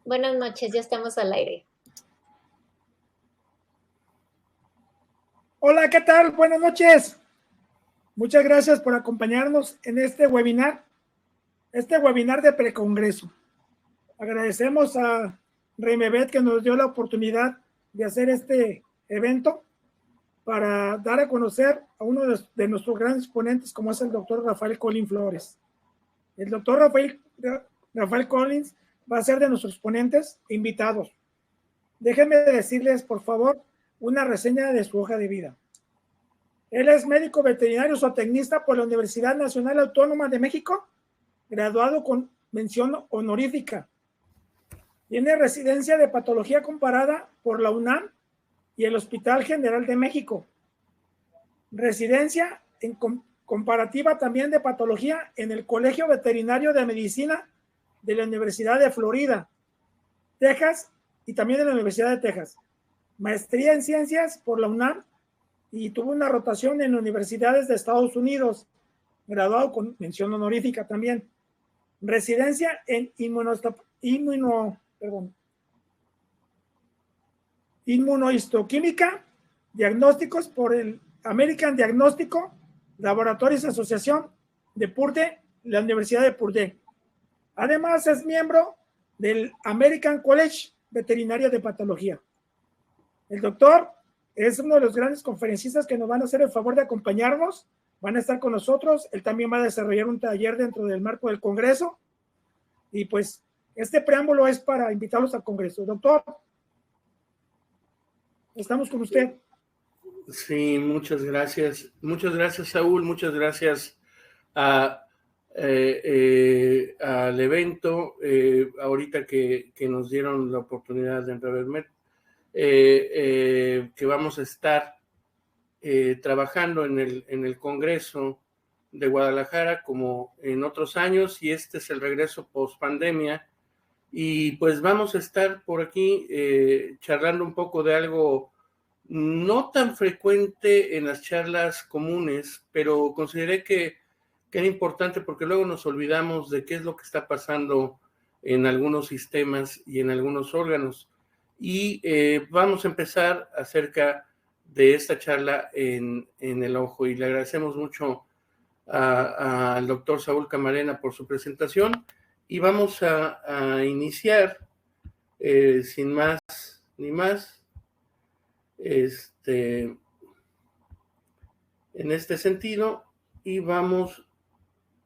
Buenas noches, ya estamos al aire. Hola, ¿qué tal? Buenas noches. Muchas gracias por acompañarnos en este webinar de precongreso. Agradecemos a Remebet que nos dio la oportunidad de hacer este evento para dar a conocer a uno de nuestros grandes ponentes, como es el doctor Rafael Collins Flores. El doctor Rafael Collins va a ser de nuestros ponentes invitados. Déjenme decirles, por favor, una reseña de su hoja de vida. Él es médico veterinario zootecnista por la Universidad Nacional Autónoma de México, graduado con mención honorífica. Tiene residencia de patología comparada por la UNAM y el Hospital General de México. Residencia en comparativa también de patología en el Colegio Veterinario de Medicina de la Universidad de Florida, Texas, y también de la Universidad de Texas. Maestría en ciencias por la UNAM y tuvo una rotación en universidades de Estados Unidos, graduado con mención honorífica también. Residencia en inmunohistoquímica, diagnósticos por el American Diagnóstico Laboratories Asociación de Purdue, la Universidad de Purdue. Además, es miembro del American College Veterinaria de Patología. El doctor es uno de los grandes conferencistas que nos van a hacer el favor de acompañarnos, van a estar con nosotros. Él también va a desarrollar un taller dentro del marco del Congreso, y pues este preámbulo es para invitarlos al Congreso. Doctor, estamos con usted. Sí, muchas gracias, Saúl, muchas gracias al evento, ahorita que nos dieron la oportunidad de Remebet, que vamos a estar trabajando en el Congreso de Guadalajara como en otros años, y este es el regreso post pandemia, y pues vamos a estar por aquí charlando un poco de algo no tan frecuente en las charlas comunes, pero consideré que era importante porque luego nos olvidamos de qué es lo que está pasando en algunos sistemas y en algunos órganos. Y vamos a empezar acerca de esta charla en el ojo, y le agradecemos mucho al doctor Saúl Camarena por su presentación, y vamos a iniciar sin más ni más en este sentido, y vamos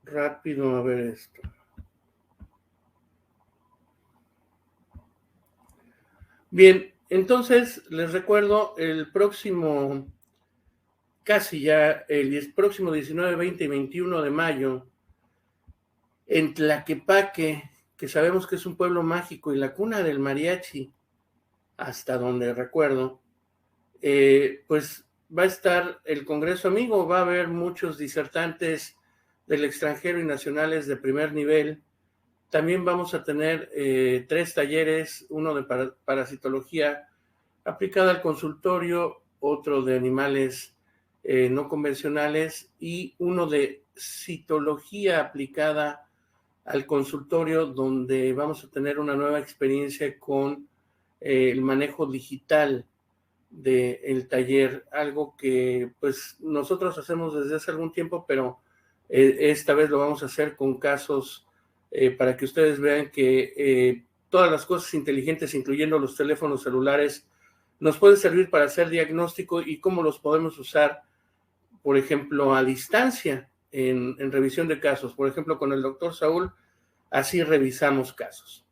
rápido a ver esto. Bien, entonces les recuerdo el próximo 19, 20 y 21 de mayo en Tlaquepaque, que sabemos que es un pueblo mágico y la cuna del mariachi, hasta donde recuerdo, pues va a estar el Congreso Amigo, va a haber muchos disertantes del extranjero y nacionales de primer nivel. También vamos a tener 3 talleres, uno de parasitología aplicada al consultorio, otro de animales no convencionales, y uno de citología aplicada al consultorio, donde vamos a tener una nueva experiencia con el manejo digital del taller, algo que pues nosotros hacemos desde hace algún tiempo, pero esta vez lo vamos a hacer con casos para que ustedes vean que todas las cosas inteligentes, incluyendo los teléfonos celulares, nos pueden servir para hacer diagnóstico, y cómo los podemos usar, por ejemplo, a distancia en revisión de casos. Por ejemplo, con el doctor Saúl, así revisamos casos.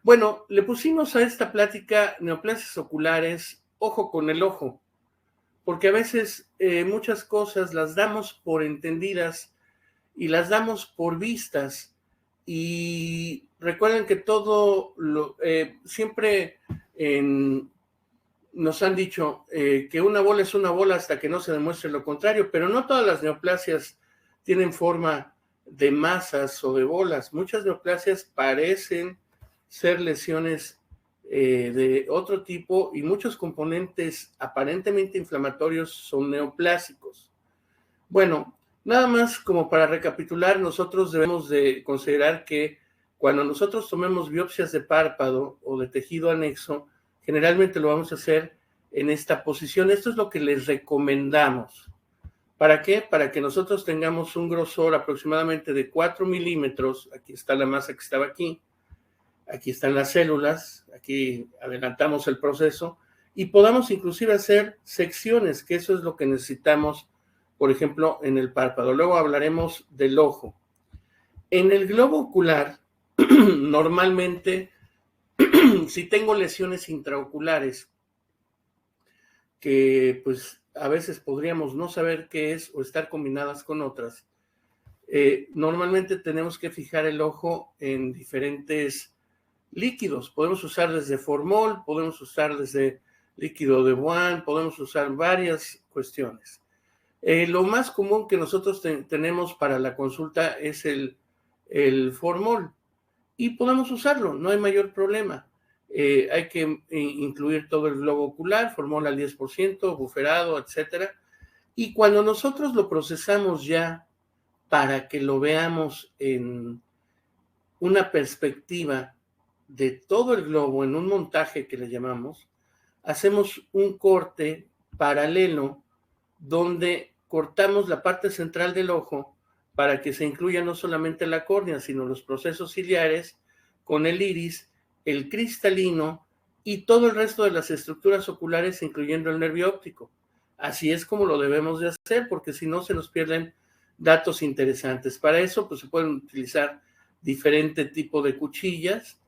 Bueno, le pusimos a esta plática neoplasias oculares, ojo con el ojo, porque a veces muchas cosas las damos por entendidas y las damos por vistas, y recuerden que todo siempre nos han dicho que una bola es una bola hasta que no se demuestre lo contrario, pero no todas las neoplasias tienen forma de masas o de bolas. Muchas neoplasias parecen ser lesiones de otro tipo, y muchos componentes aparentemente inflamatorios son neoplásicos. Bueno, nada más como para recapitular, nosotros debemos de considerar que Cuando nosotros tomemos biopsias de párpado o de tejido anexo, generalmente lo vamos a hacer en esta posición. Esto es lo que les recomendamos. ¿Para qué? Para que nosotros tengamos un grosor aproximadamente de 4 milímetros. Aquí está la masa que estaba aquí. Aquí están las células. Aquí adelantamos el proceso. Y podamos inclusive hacer secciones, que eso es lo que necesitamos, por ejemplo, en el párpado. Luego hablaremos del ojo. En el globo ocular, normalmente, si tengo lesiones intraoculares, que pues a veces podríamos no saber qué es o estar combinadas con otras, normalmente tenemos que fijar el ojo en diferentes líquidos. Podemos usar desde formol, podemos usar desde líquido de Boin, podemos usar varias cuestiones. Lo más común que nosotros tenemos para la consulta es el formol y podemos usarlo, no hay mayor problema. Hay que incluir todo el globo ocular, formol al 10%, buferado, etcétera. Y cuando nosotros lo procesamos ya para que lo veamos en una perspectiva de todo el globo, en un montaje que le llamamos, hacemos un corte paralelo donde cortamos la parte central del ojo para que se incluya no solamente la córnea, sino los procesos ciliares con el iris, el cristalino y todo el resto de las estructuras oculares, incluyendo el nervio óptico. Así es como lo debemos de hacer, porque si no se nos pierden datos interesantes. Para eso, pues se pueden utilizar diferente tipo de cuchillas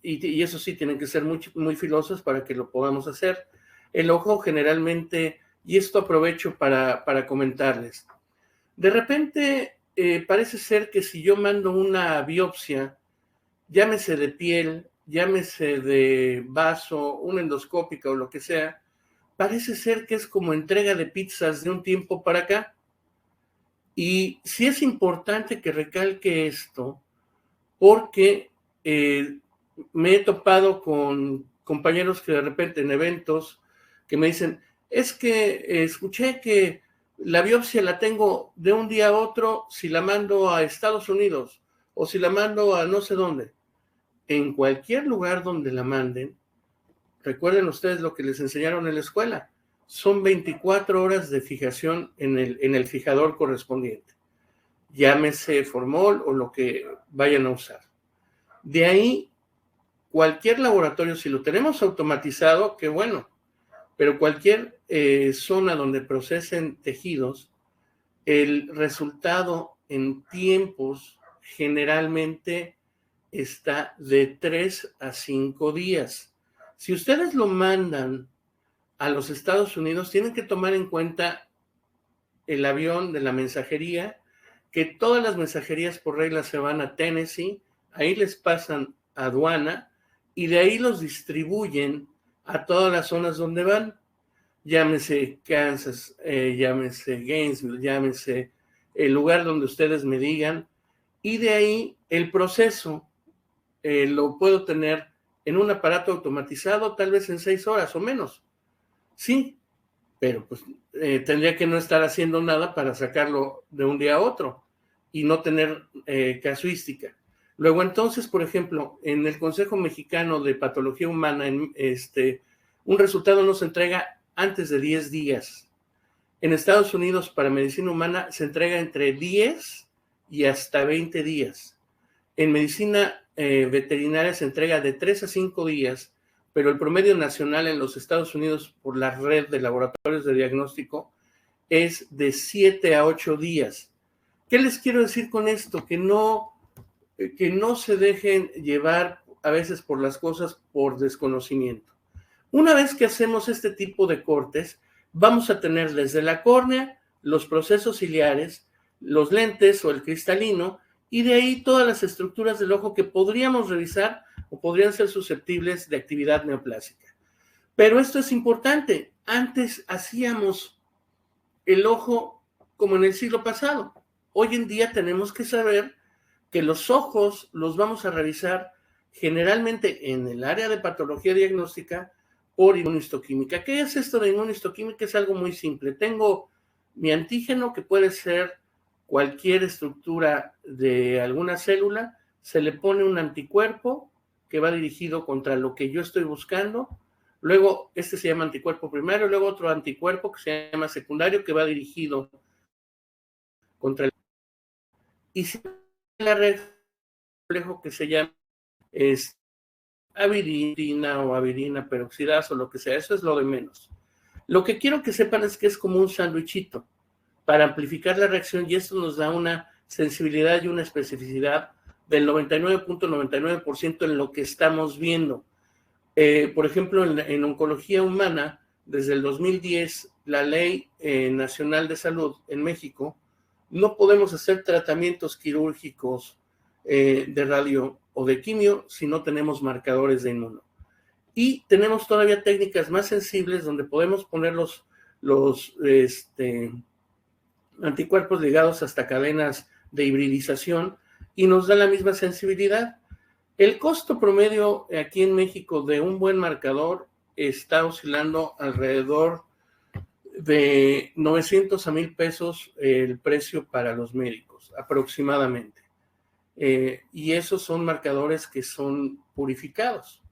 y eso sí, tienen que ser muy, muy filosas para que lo podamos hacer. El ojo generalmente, y esto aprovecho para comentarles, de repente parece ser que si yo mando una biopsia, llámese de piel, llámese de vaso, una endoscópica o lo que sea, parece ser que es como entrega de pizzas de un tiempo para acá. Y sí es importante que recalque esto, porque me he topado con compañeros que de repente en eventos que me dicen, es que escuché que la biopsia la tengo de un día a otro si la mando a Estados Unidos o si la mando a no sé dónde. En cualquier lugar donde la manden, recuerden ustedes lo que les enseñaron en la escuela, son 24 horas de fijación en el fijador correspondiente. Llámese formol o lo que vayan a usar. De ahí, cualquier laboratorio, si lo tenemos automatizado, qué bueno, pero cualquier zona donde procesen tejidos, el resultado en tiempos generalmente está de 3 a 5 días. Si ustedes lo mandan a los Estados Unidos, tienen que tomar en cuenta el avión de la mensajería, que todas las mensajerías por regla se van a Tennessee, ahí les pasan aduana y de ahí los distribuyen a todas las zonas donde van. Llámese Kansas, llámese Gainesville, llámese el lugar donde ustedes me digan, y de ahí el proceso lo puedo tener en un aparato automatizado tal vez en 6 horas o menos. Sí, pero pues tendría que no estar haciendo nada para sacarlo de un día a otro y no tener casuística. Luego entonces, por ejemplo, en el Consejo Mexicano de Patología Humana, un resultado no se entrega antes de 10 días. En Estados Unidos, para medicina humana, se entrega entre 10 y hasta 20 días. En medicina veterinaria se entrega de 3 a 5 días, pero el promedio nacional en los Estados Unidos por la red de laboratorios de diagnóstico es de 7 a 8 días. ¿Qué les quiero decir con esto? Que no se dejen llevar a veces por las cosas por desconocimiento. Una vez que hacemos este tipo de cortes, vamos a tener desde la córnea, los procesos ciliares, los lentes o el cristalino, y de ahí todas las estructuras del ojo que podríamos revisar o podrían ser susceptibles de actividad neoplásica. Pero esto es importante. Antes hacíamos el ojo como en el siglo pasado. Hoy en día tenemos que saber que los ojos los vamos a revisar generalmente en el área de patología diagnóstica por inmunohistoquímica. ¿Qué es esto de inmunohistoquímica? Es algo muy simple. Tengo mi antígeno, que puede ser cualquier estructura de alguna célula, se le pone un anticuerpo que va dirigido contra lo que yo estoy buscando. Luego, este se llama anticuerpo primario, luego otro anticuerpo que se llama secundario, que va dirigido contra el... Y si la red complejo que se llama avirina o avirina peroxidasa o lo que sea, eso es lo de menos. Lo que quiero que sepan es que es como un sándwichito para amplificar la reacción, y esto nos da una sensibilidad y una especificidad del 99.99% en lo que estamos viendo. Por ejemplo, en oncología humana, desde el 2010, la Ley Nacional de Salud en México, no podemos hacer tratamientos quirúrgicos de radio o de quimio si no tenemos marcadores de inmuno. Y tenemos todavía técnicas más sensibles donde podemos poner los anticuerpos ligados hasta cadenas de hibridización y nos da la misma sensibilidad. El costo promedio aquí en México de un buen marcador está oscilando alrededor de 900 a 1,000 pesos el precio para los médicos, aproximadamente. Y esos son marcadores que son purificados.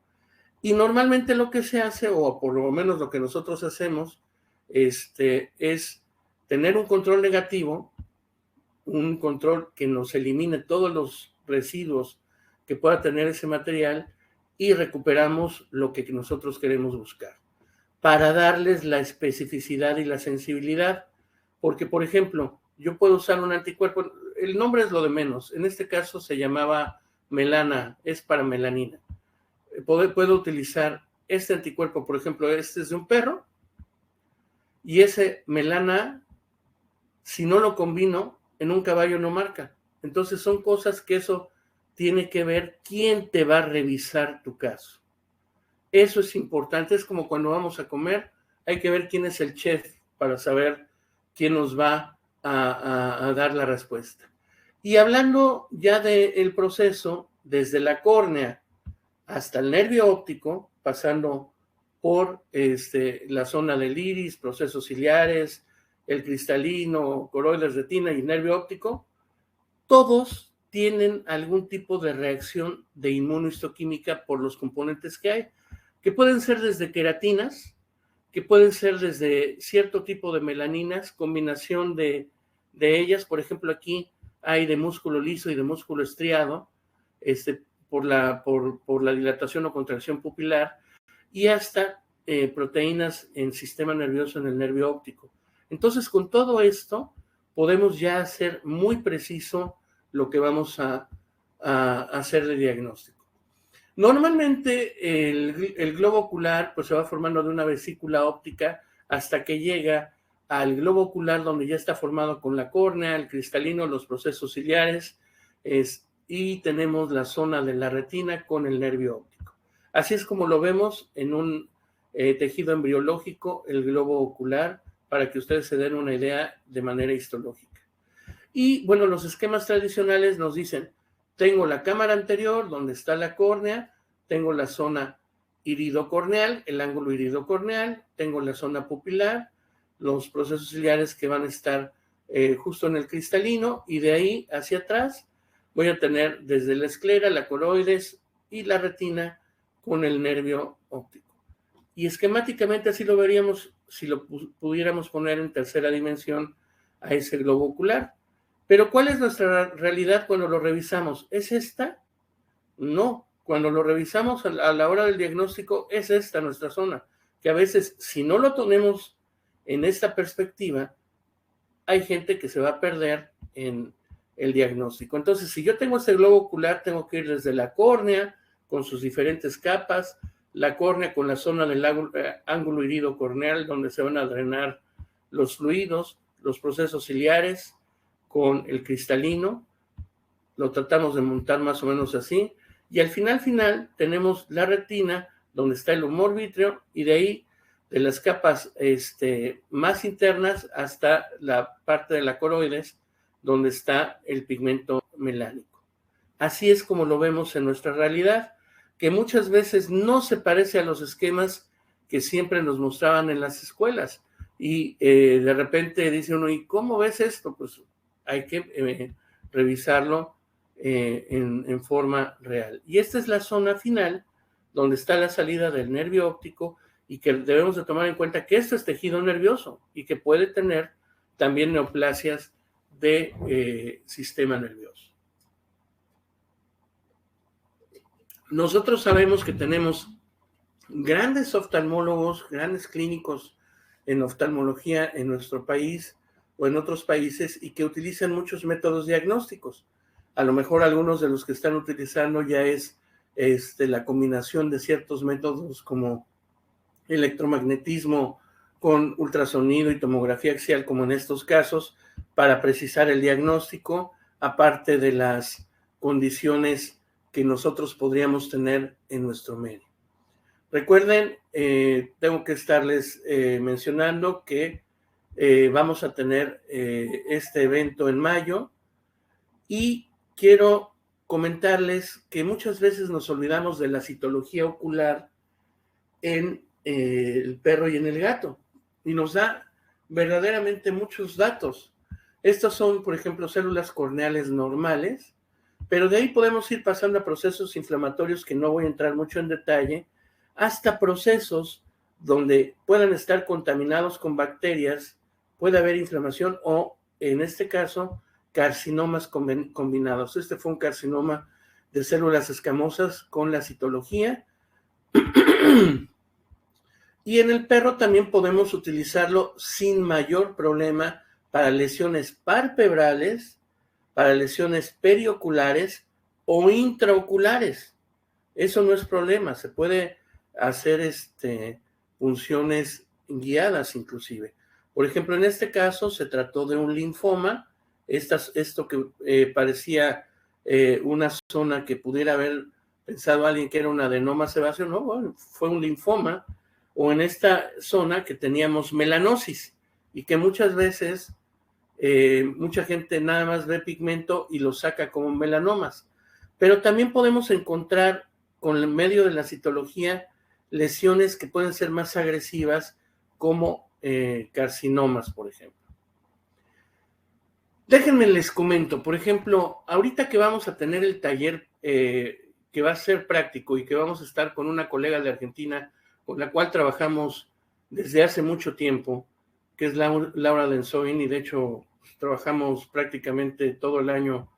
Y normalmente lo que se hace, o por lo menos lo que nosotros hacemos, es tener un control negativo, un control que nos elimine todos los residuos que pueda tener ese material y recuperamos lo que nosotros queremos buscar, para darles la especificidad y la sensibilidad. Porque, por ejemplo, yo puedo usar un anticuerpo, el nombre es lo de menos, en este caso se llamaba melana, es para melanina. Puedo utilizar este anticuerpo, por ejemplo, este es de un perro, y ese melana, si no lo combino, en un caballo no marca. Entonces son cosas que eso tiene que ver quién te va a revisar tu caso. Eso es importante, es como cuando vamos a comer, hay que ver quién es el chef para saber quién nos va a dar la respuesta. Y hablando ya del proceso, desde la córnea hasta el nervio óptico, pasando por la zona del iris, procesos ciliares, el cristalino, coroides, retina y nervio óptico, todos tienen algún tipo de reacción de inmunohistoquímica por los componentes que hay, que pueden ser desde queratinas, que pueden ser desde cierto tipo de melaninas, combinación de ellas. Por ejemplo, aquí hay de músculo liso y de músculo estriado, por la dilatación o contracción pupilar, y hasta proteínas en sistema nervioso en el nervio óptico. Entonces, con todo esto, podemos ya hacer muy preciso lo que vamos a hacer de diagnóstico. Normalmente el globo ocular pues se va formando de una vesícula óptica hasta que llega al globo ocular, donde ya está formado con la córnea, el cristalino, los procesos ciliares, y tenemos la zona de la retina con el nervio óptico. Así es como lo vemos en un tejido embriológico, el globo ocular, para que ustedes se den una idea de manera histológica. Y bueno, los esquemas tradicionales nos dicen, tengo la cámara anterior donde está la córnea, tengo la zona iridocorneal, el ángulo iridocorneal, tengo la zona pupilar, los procesos ciliares que van a estar justo en el cristalino, y de ahí hacia atrás voy a tener desde la esclera, la coroides y la retina con el nervio óptico. Y esquemáticamente así lo veríamos si lo pudiéramos poner en tercera dimensión a ese globo ocular. Pero ¿cuál es nuestra realidad cuando lo revisamos? ¿Es esta? No. Cuando lo revisamos a la hora del diagnóstico, es esta nuestra zona, que a veces, si no lo tenemos en esta perspectiva, hay gente que se va a perder en el diagnóstico. Entonces, si yo tengo este globo ocular, tengo que ir desde la córnea, con sus diferentes capas, la córnea con la zona del ángulo iridocorneal, donde se van a drenar los fluidos, los procesos ciliares, con el cristalino, lo tratamos de montar más o menos así, y al final tenemos la retina, donde está el humor vítreo, y de ahí, de las capas más internas hasta la parte de la coroides, donde está el pigmento melánico. Así es como lo vemos en nuestra realidad, que muchas veces no se parece a los esquemas que siempre nos mostraban en las escuelas. Y de repente dice uno, ¿y cómo ves esto? Pues hay que revisarlo en forma real. Y esta es la zona final donde está la salida del nervio óptico y que debemos de tomar en cuenta que esto es tejido nervioso y que puede tener también neoplasias de sistema nervioso. Nosotros sabemos que tenemos grandes oftalmólogos, grandes clínicos en oftalmología en nuestro país o en otros países y que utilizan muchos métodos diagnósticos. A lo mejor algunos de los que están utilizando ya es la combinación de ciertos métodos como electromagnetismo con ultrasonido y tomografía axial, como en estos casos, para precisar el diagnóstico, aparte de las condiciones que nosotros podríamos tener en nuestro medio. Recuerden, tengo que estarles mencionando que vamos a tener este evento en mayo y quiero comentarles que muchas veces nos olvidamos de la citología ocular en el perro y en el gato y nos da verdaderamente muchos datos. Estos son, por ejemplo, células corneales normales, pero de ahí podemos ir pasando a procesos inflamatorios que no voy a entrar mucho en detalle, hasta procesos donde puedan estar contaminados con bacterias, puede haber inflamación o, en este caso, carcinomas combinados. Este fue un carcinoma de células escamosas con la citología. Y en el perro también podemos utilizarlo sin mayor problema para lesiones palpebrales, para lesiones perioculares o intraoculares. Eso no es problema, se puede hacer punciones guiadas inclusive. Por ejemplo, en este caso se trató de un linfoma, esto que parecía una zona que pudiera haber pensado alguien que era un adenoma sebáceo, no, bueno, fue un linfoma, o en esta zona que teníamos melanosis y que muchas veces mucha gente nada más ve pigmento y lo saca como melanomas. Pero también podemos encontrar con el medio de la citología lesiones que pueden ser más agresivas como carcinomas, por ejemplo. Déjenme les comento, por ejemplo, ahorita que vamos a tener el taller que va a ser práctico y que vamos a estar con una colega de Argentina con la cual trabajamos desde hace mucho tiempo, que es Laura Lenzoin, y de hecho trabajamos prácticamente todo el año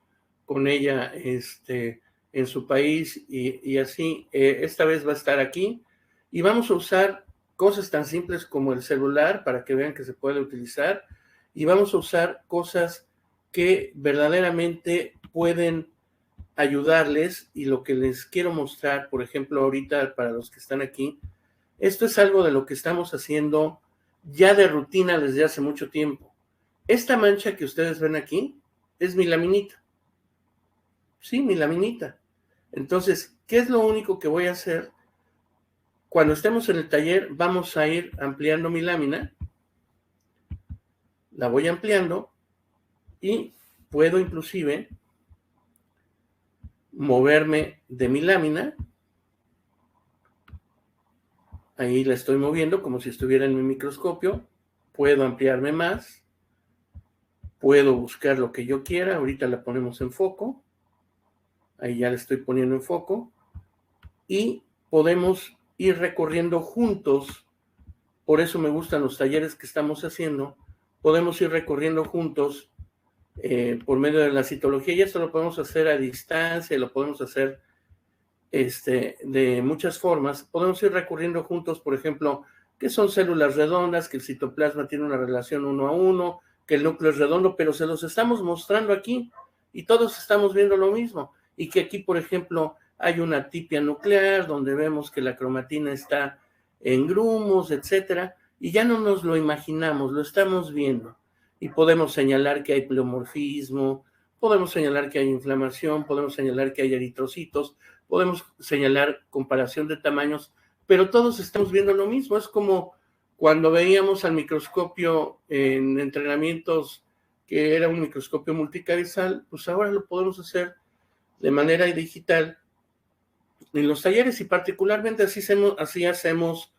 con ella en su país y así. Esta vez va a estar aquí y vamos a usar cosas tan simples como el celular para que vean que se puede utilizar y vamos a usar cosas que verdaderamente pueden ayudarles y lo que les quiero mostrar, por ejemplo, ahorita para los que están aquí, esto es algo de lo que estamos haciendo ya de rutina desde hace mucho tiempo. Esta mancha que ustedes ven aquí es mi laminita. Sí, mi laminita. Entonces, ¿qué es lo único que voy a hacer? Cuando estemos en el taller, vamos a ir ampliando mi lámina. La voy ampliando y puedo inclusive moverme de mi lámina. Ahí la estoy moviendo como si estuviera en mi microscopio. Puedo ampliarme más. Puedo buscar lo que yo quiera. Ahorita la ponemos en foco. Ahí ya la estoy poniendo en foco. Y podemos ir recorriendo juntos. Por eso me gustan los talleres que estamos haciendo. Podemos ir recorriendo juntos por medio de la citología. Y esto lo podemos hacer a distancia. Lo podemos hacer de muchas formas. Podemos ir recorriendo juntos, por ejemplo, que son células redondas, que el citoplasma tiene una relación 1 a 1, que el núcleo es redondo, pero se los estamos mostrando aquí y todos estamos viendo lo mismo. Y que aquí, por ejemplo, hay una atipia nuclear donde vemos que la cromatina está en grumos, etcétera, y ya no nos lo imaginamos, lo estamos viendo. Y podemos señalar que hay pleomorfismo, podemos señalar que hay inflamación, podemos señalar que hay eritrocitos, podemos señalar comparación de tamaños, pero todos estamos viendo lo mismo. Es como cuando veíamos al microscopio en entrenamientos que era un microscopio multicarizal, pues ahora lo podemos hacer de manera digital en los talleres y particularmente así hacemos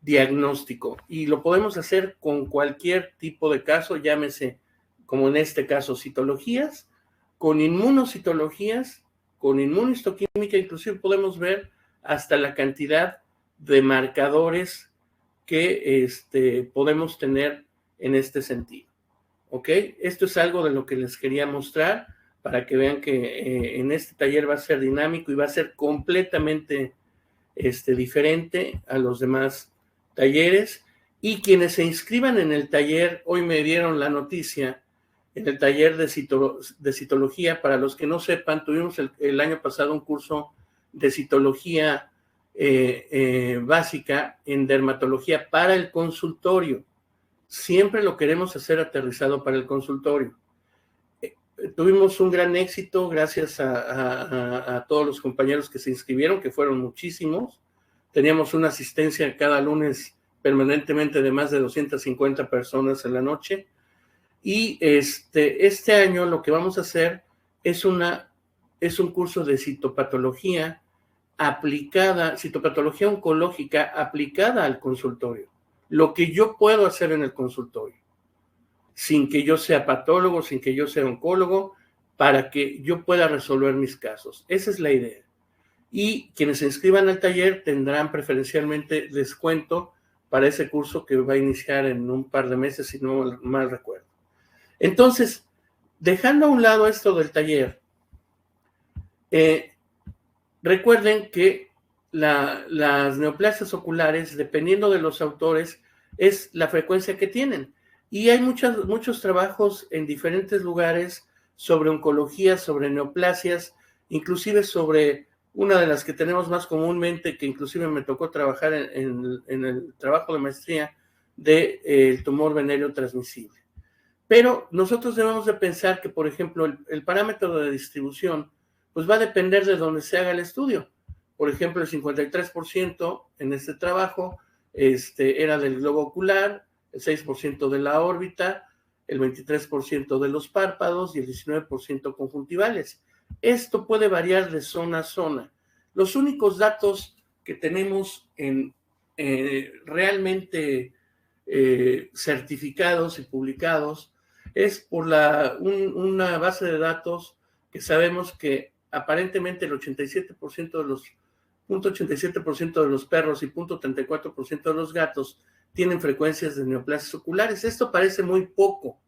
diagnóstico y lo podemos hacer con cualquier tipo de caso, llámese como en este caso citologías con inmunocitologías, con inmunistoquímica, inclusive podemos ver hasta la cantidad de marcadores que podemos tener en este sentido. ¿Ok? Esto es algo de lo que les quería mostrar para que vean que en este taller va a ser dinámico y va a ser completamente diferente a los demás talleres. Y quienes se inscriban en el taller, hoy me dieron la noticia, en el taller de citología, para los que no sepan, tuvimos el año pasado un curso de citología básica en dermatología para el consultorio. Siempre lo queremos hacer aterrizado para el consultorio. Tuvimos un gran éxito gracias a todos los compañeros que se inscribieron, que fueron muchísimos. Teníamos una asistencia cada lunes permanentemente de más de 250 personas en la noche. Y este año lo que vamos a hacer es un curso de citopatología aplicada, citopatología oncológica aplicada al consultorio. Lo que yo puedo hacer en el consultorio, sin que yo sea patólogo, sin que yo sea oncólogo, para que yo pueda resolver mis casos. Esa es la idea. Y quienes se inscriban al taller tendrán preferencialmente descuento para ese curso que va a iniciar en un par de meses, si no mal recuerdo. Entonces, dejando a un lado esto del taller, recuerden que las neoplasias oculares, dependiendo de los autores, es la frecuencia que tienen. Y hay muchos trabajos en diferentes lugares sobre oncología, sobre neoplasias, inclusive sobre una de las que tenemos más comúnmente, que inclusive me tocó trabajar en el trabajo de maestría, del tumor venéreo transmisible. Pero nosotros debemos de pensar que, por ejemplo, el parámetro de distribución pues va a depender de donde se haga el estudio. Por ejemplo, el 53% en este trabajo era del globo ocular, el 6% de la órbita, el 23% de los párpados y el 19% conjuntivales. Esto puede variar de zona a zona. Los únicos datos que tenemos realmente certificados y publicados es por una base de datos que sabemos que aparentemente el 87% de los 0.87% de los perros y 0.34% de los gatos tienen frecuencias de neoplasias oculares. Esto parece muy poco,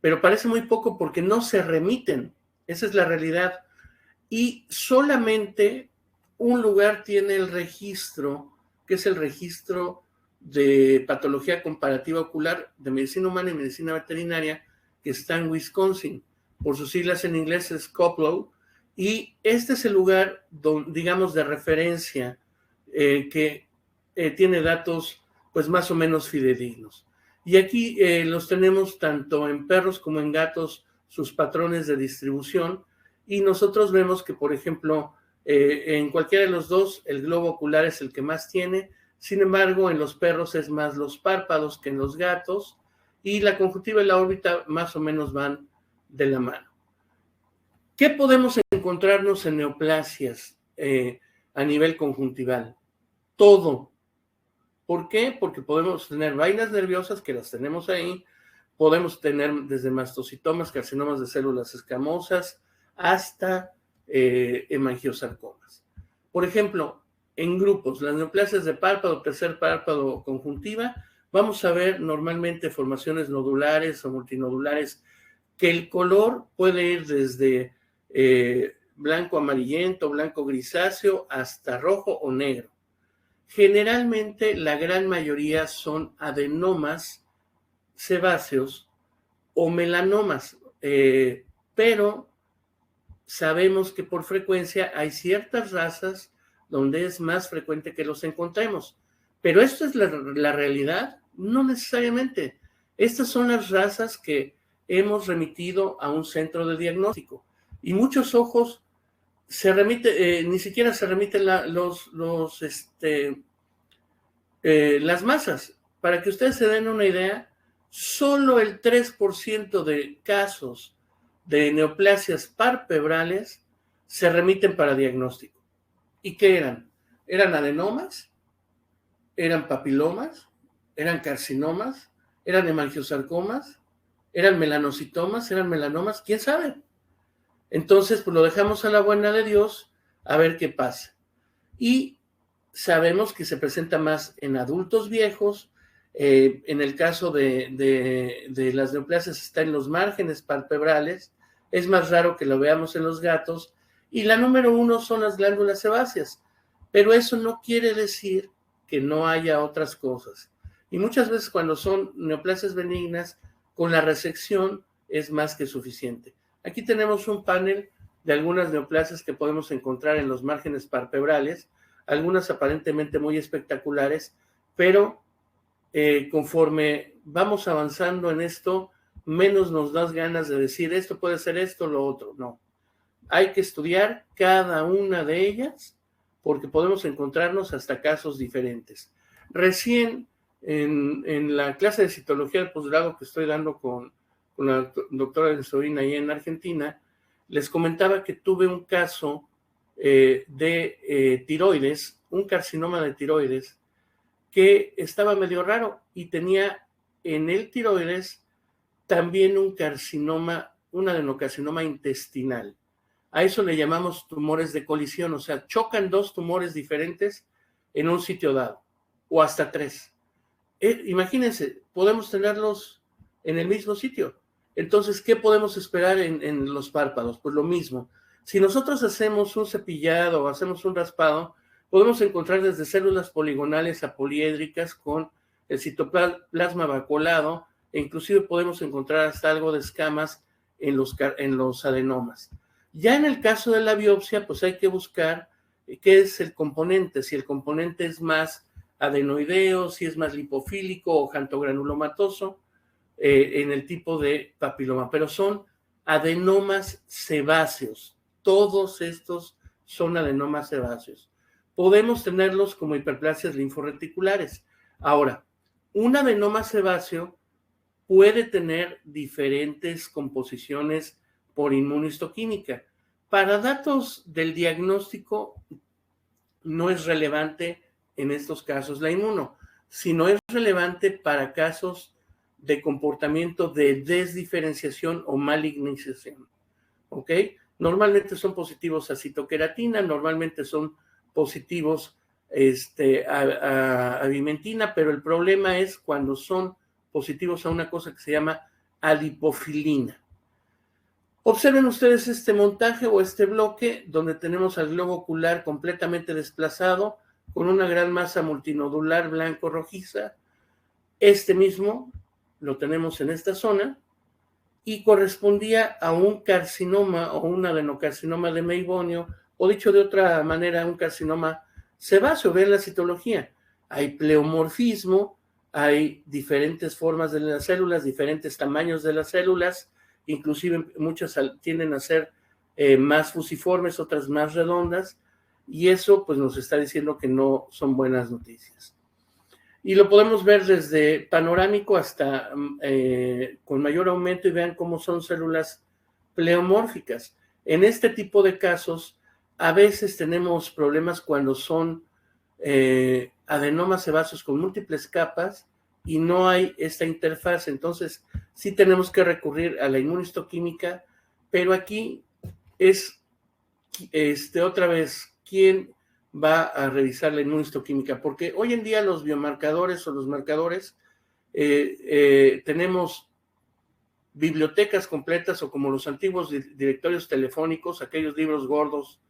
pero parece muy poco porque no se remiten. Esa es la realidad. Y solamente un lugar tiene el registro, que es el registro de patología comparativa ocular de medicina humana y medicina veterinaria, que está en Wisconsin. Por sus siglas en inglés es COPLO. Y este es el lugar, digamos, de referencia que tiene datos pues más o menos fidedignos. Y aquí los tenemos tanto en perros como en gatos, sus patrones de distribución, y nosotros vemos que, por ejemplo, en cualquiera de los dos, el globo ocular es el que más tiene. Sin embargo, en los perros es más los párpados que en los gatos, y la conjuntiva y la órbita más o menos van de la mano. ¿Qué podemos encontrarnos en neoplasias a nivel conjuntival? Todo. ¿Por qué? Porque podemos tener vainas nerviosas, que las tenemos ahí, podemos tener desde mastocitomas, carcinomas de células escamosas, hasta hemangiosarcomas. Por ejemplo, en grupos, las neoplasias de párpado, tercer párpado conjuntiva, vamos a ver normalmente formaciones nodulares o multinodulares, que el color puede ir desde blanco amarillento, blanco grisáceo, hasta rojo o negro. Generalmente la gran mayoría son adenomas sebáceos o melanomas, pero sabemos que por frecuencia hay ciertas razas donde es más frecuente que los encontremos. Pero ¿esto es la realidad? No necesariamente. Estas son las razas que hemos remitido a un centro de diagnóstico. Y muchos ojos ni siquiera se remiten las masas. Para que ustedes se den una idea, solo el 3% de casos de neoplasias parpebrales se remiten para diagnóstico. ¿Y qué eran? ¿Eran adenomas? ¿Eran papilomas? ¿Eran carcinomas? ¿Eran hemangiosarcomas? ¿Eran melanocitomas? ¿Eran melanomas? ¿Quién sabe? Entonces, pues lo dejamos a la buena de Dios a ver qué pasa. Y sabemos que se presenta más en adultos viejos. En el caso de las neoplasias está en los márgenes palpebrales. Es más raro que lo veamos en los gatos. Y la número 1 son las glándulas sebáceas. Pero eso no quiere decir que no haya otras cosas. Y muchas veces cuando son neoplasias benignas, con la resección es más que suficiente. Aquí tenemos un panel de algunas neoplasias que podemos encontrar en los márgenes palpebrales, algunas aparentemente muy espectaculares, pero conforme vamos avanzando en esto, menos nos das ganas de decir esto puede ser esto, lo otro. No, hay que estudiar cada una de ellas porque podemos encontrarnos hasta casos diferentes. Recién en la clase de citología del posgrado que estoy dando con la doctora Sorina ahí en Argentina, les comentaba que tuve un caso de tiroides, un carcinoma de tiroides, que estaba medio raro y tenía en el tiroides también un carcinoma, un adenocarcinoma intestinal. A eso le llamamos tumores de colisión, o sea, chocan dos tumores diferentes en un sitio dado, o hasta 3. Imagínense, podemos tenerlos en el mismo sitio. Entonces, ¿qué podemos esperar en los párpados? Pues lo mismo. Si nosotros hacemos un cepillado o hacemos un raspado, podemos encontrar desde células poligonales a poliédricas con el citoplasma vacuolado, e inclusive podemos encontrar hasta algo de escamas en los adenomas. Ya en el caso de la biopsia, pues hay que buscar qué es el componente, si el componente es más adenoideo, si es más lipofílico o xantogranulomatoso, en el tipo de papiloma, pero son adenomas sebáceos. Todos estos son adenomas sebáceos. Podemos tenerlos como hiperplasias linforreticulares. Ahora, un adenoma sebáceo puede tener diferentes composiciones por inmunohistoquímica. Para datos del diagnóstico no es relevante en estos casos la inmuno, sino es relevante para casos de comportamiento de desdiferenciación o malignización, ¿ok? Normalmente son positivos a citoqueratina, normalmente son positivos a avimentina, pero el problema es cuando son positivos a una cosa que se llama adipofilina. Observen ustedes este montaje o este bloque donde tenemos al globo ocular completamente desplazado con una gran masa multinodular blanco-rojiza. Este mismo lo tenemos en esta zona y correspondía a un carcinoma o un adenocarcinoma de Meibonio, o dicho de otra manera, un carcinoma sebáceo. Vean la citología. Hay pleomorfismo, hay diferentes formas de las células, diferentes tamaños de las células, inclusive muchas tienden a ser más fusiformes, otras más redondas, y eso pues nos está diciendo que no son buenas noticias. Y lo podemos ver desde panorámico hasta con mayor aumento, y vean cómo son células pleomórficas. En este tipo de casos, a veces tenemos problemas cuando son adenomas sebáceos con múltiples capas y no hay esta interfaz. Entonces, sí tenemos que recurrir a la inmunohistoquímica, pero aquí es otra vez, ¿quién va a revisar la inmunohistoquímica? Porque hoy en día los biomarcadores o los marcadores tenemos bibliotecas completas, o como los antiguos directorios telefónicos, aquellos libros gordos,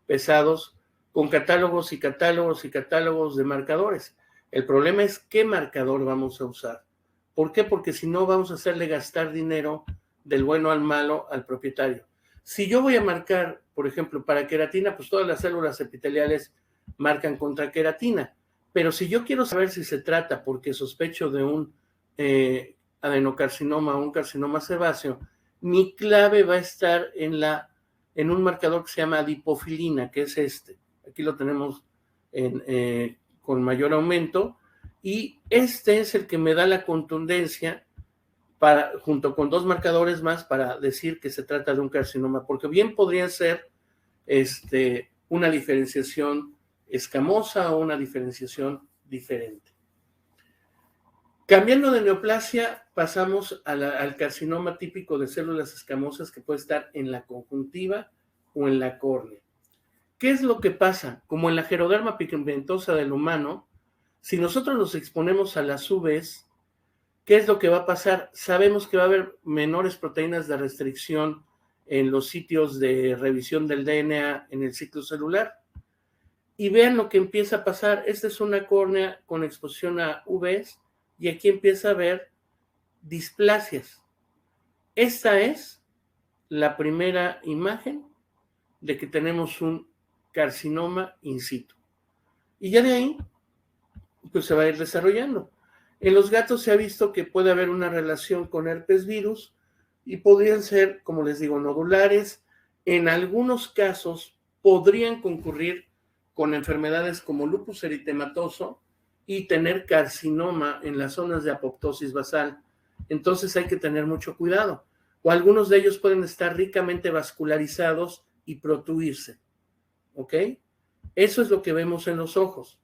pesados, con catálogos y catálogos y catálogos de marcadores. El problema es qué marcador vamos a usar. ¿Por qué? Porque si no vamos a hacerle gastar dinero del bueno al malo al propietario. Si yo voy a marcar, por ejemplo, para queratina, pues todas las células epiteliales marcan contra queratina. Pero si yo quiero saber si se trata, porque sospecho de un adenocarcinoma o un carcinoma sebáceo, mi clave va a estar en un marcador que se llama adipofilina, que es este. Aquí lo tenemos con mayor aumento, y este es el que me da la contundencia junto con dos marcadores más para decir que se trata de un carcinoma, porque bien podría ser una diferenciación escamosa o una diferenciación diferente. Cambiando de neoplasia, pasamos al carcinoma típico de células escamosas que puede estar en la conjuntiva o en la córnea. ¿Qué es lo que pasa? Como en la geroderma pigmentosa del humano, si nosotros nos exponemos a las UVs, ¿qué es lo que va a pasar? Sabemos que va a haber menores proteínas de restricción en los sitios de revisión del DNA en el ciclo celular. Y vean lo que empieza a pasar. Esta es una córnea con exposición a UVs y aquí empieza a haber displasias. Esta es la primera imagen de que tenemos un carcinoma in situ. Y ya de ahí, pues se va a ir desarrollando. En los gatos se ha visto que puede haber una relación con herpes virus y podrían ser, como les digo, nodulares. En algunos casos podrían concurrir con enfermedades como lupus eritematoso y tener carcinoma en las zonas de apoptosis basal. Entonces hay que tener mucho cuidado. O algunos de ellos pueden estar ricamente vascularizados y protruirse. ¿Ok? Eso es lo que vemos en los ojos.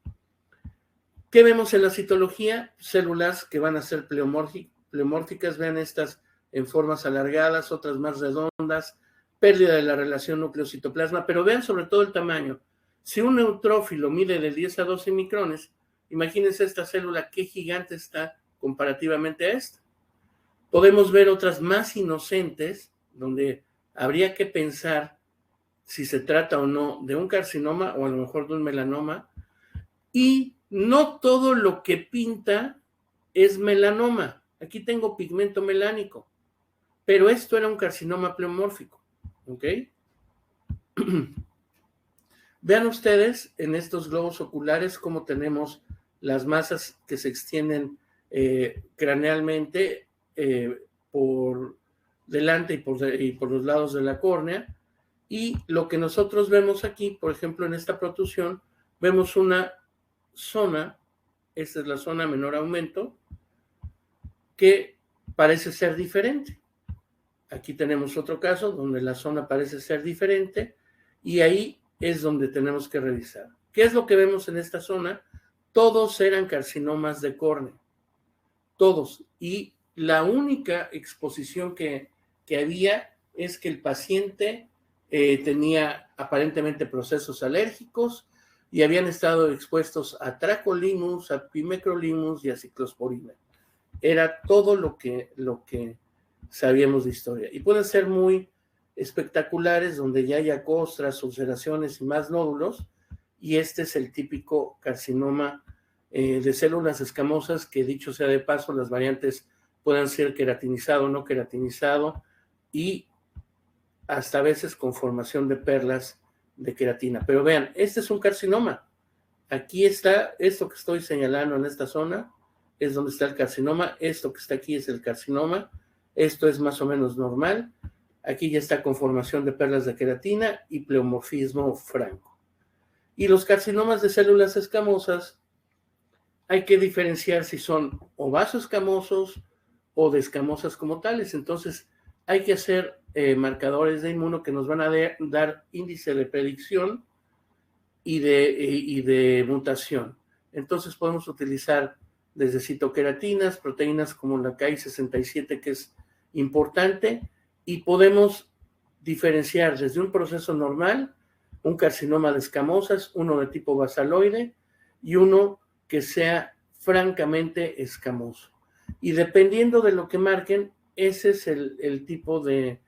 ¿Qué vemos en la citología? Células que van a ser pleomórficas, vean estas en formas alargadas, otras más redondas, pérdida de la relación núcleo-citoplasma, pero vean sobre todo el tamaño. Si un neutrófilo mide de 10 a 12 micrones, imagínense esta célula, qué gigante está comparativamente a esta. Podemos ver otras más inocentes, donde habría que pensar si se trata o no de un carcinoma o a lo mejor de un melanoma, y no todo lo que pinta es melanoma. Aquí tengo pigmento melánico, pero esto era un carcinoma pleomórfico, ¿ok? Vean ustedes en estos globos oculares cómo tenemos las masas que se extienden cranealmente por delante y por los lados de la córnea, y lo que nosotros vemos aquí, por ejemplo, en esta protrusión, vemos una zona, esta es la zona menor aumento, que parece ser diferente. Aquí tenemos otro caso donde la zona parece ser diferente y ahí es donde tenemos que revisar. ¿Qué es lo que vemos en esta zona? Todos eran carcinomas de córnea, todos. Y la única exposición que había es que el paciente tenía aparentemente procesos alérgicos y habían estado expuestos a Tracolimus, a Pimecrolimus y a ciclosporina. Era todo lo que sabíamos de historia. Y pueden ser muy espectaculares, donde ya haya costras, ulceraciones y más nódulos, y este es el típico carcinoma de células escamosas, que dicho sea de paso, las variantes puedan ser queratinizado o no queratinizado, y hasta a veces con formación de perlas de queratina. Pero vean, este es un carcinoma. Aquí está, esto que estoy señalando en esta zona, es donde está el carcinoma. Esto que está aquí es el carcinoma. Esto es más o menos normal. Aquí ya está con formación de perlas de queratina y pleomorfismo franco. Y los carcinomas de células escamosas, hay que diferenciar si son o vasoescamosos o de escamosas como tales. Entonces, hay que hacer marcadores de inmuno que nos van a dar índice de predicción y de mutación. Entonces, podemos utilizar desde citoqueratinas, proteínas como la Ki67, que es importante, y podemos diferenciar desde un proceso normal, un carcinoma de escamosas, uno de tipo basaloide y uno que sea francamente escamoso. Y dependiendo de lo que marquen, ese es el tipo de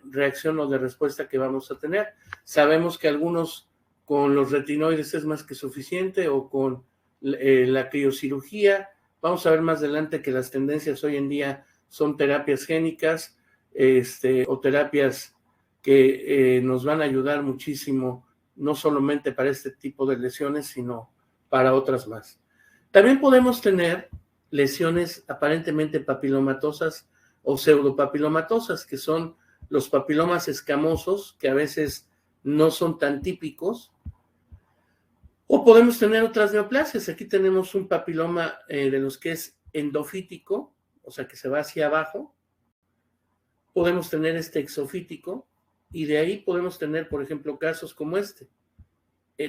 reacción o de respuesta que vamos a tener. Sabemos que algunos con los retinoides es más que suficiente, o con la criocirugía. Vamos a ver más adelante que las tendencias hoy en día son terapias génicas, o terapias que nos van a ayudar muchísimo, no solamente para este tipo de lesiones, sino para otras más. También podemos tener lesiones aparentemente papilomatosas o pseudopapilomatosas, que son los papilomas escamosos, que a veces no son tan típicos. O podemos tener otras neoplasias. Aquí tenemos un papiloma de los que es endofítico, o sea que se va hacia abajo. Podemos tener este exofítico, y de ahí podemos tener, por ejemplo, casos como este.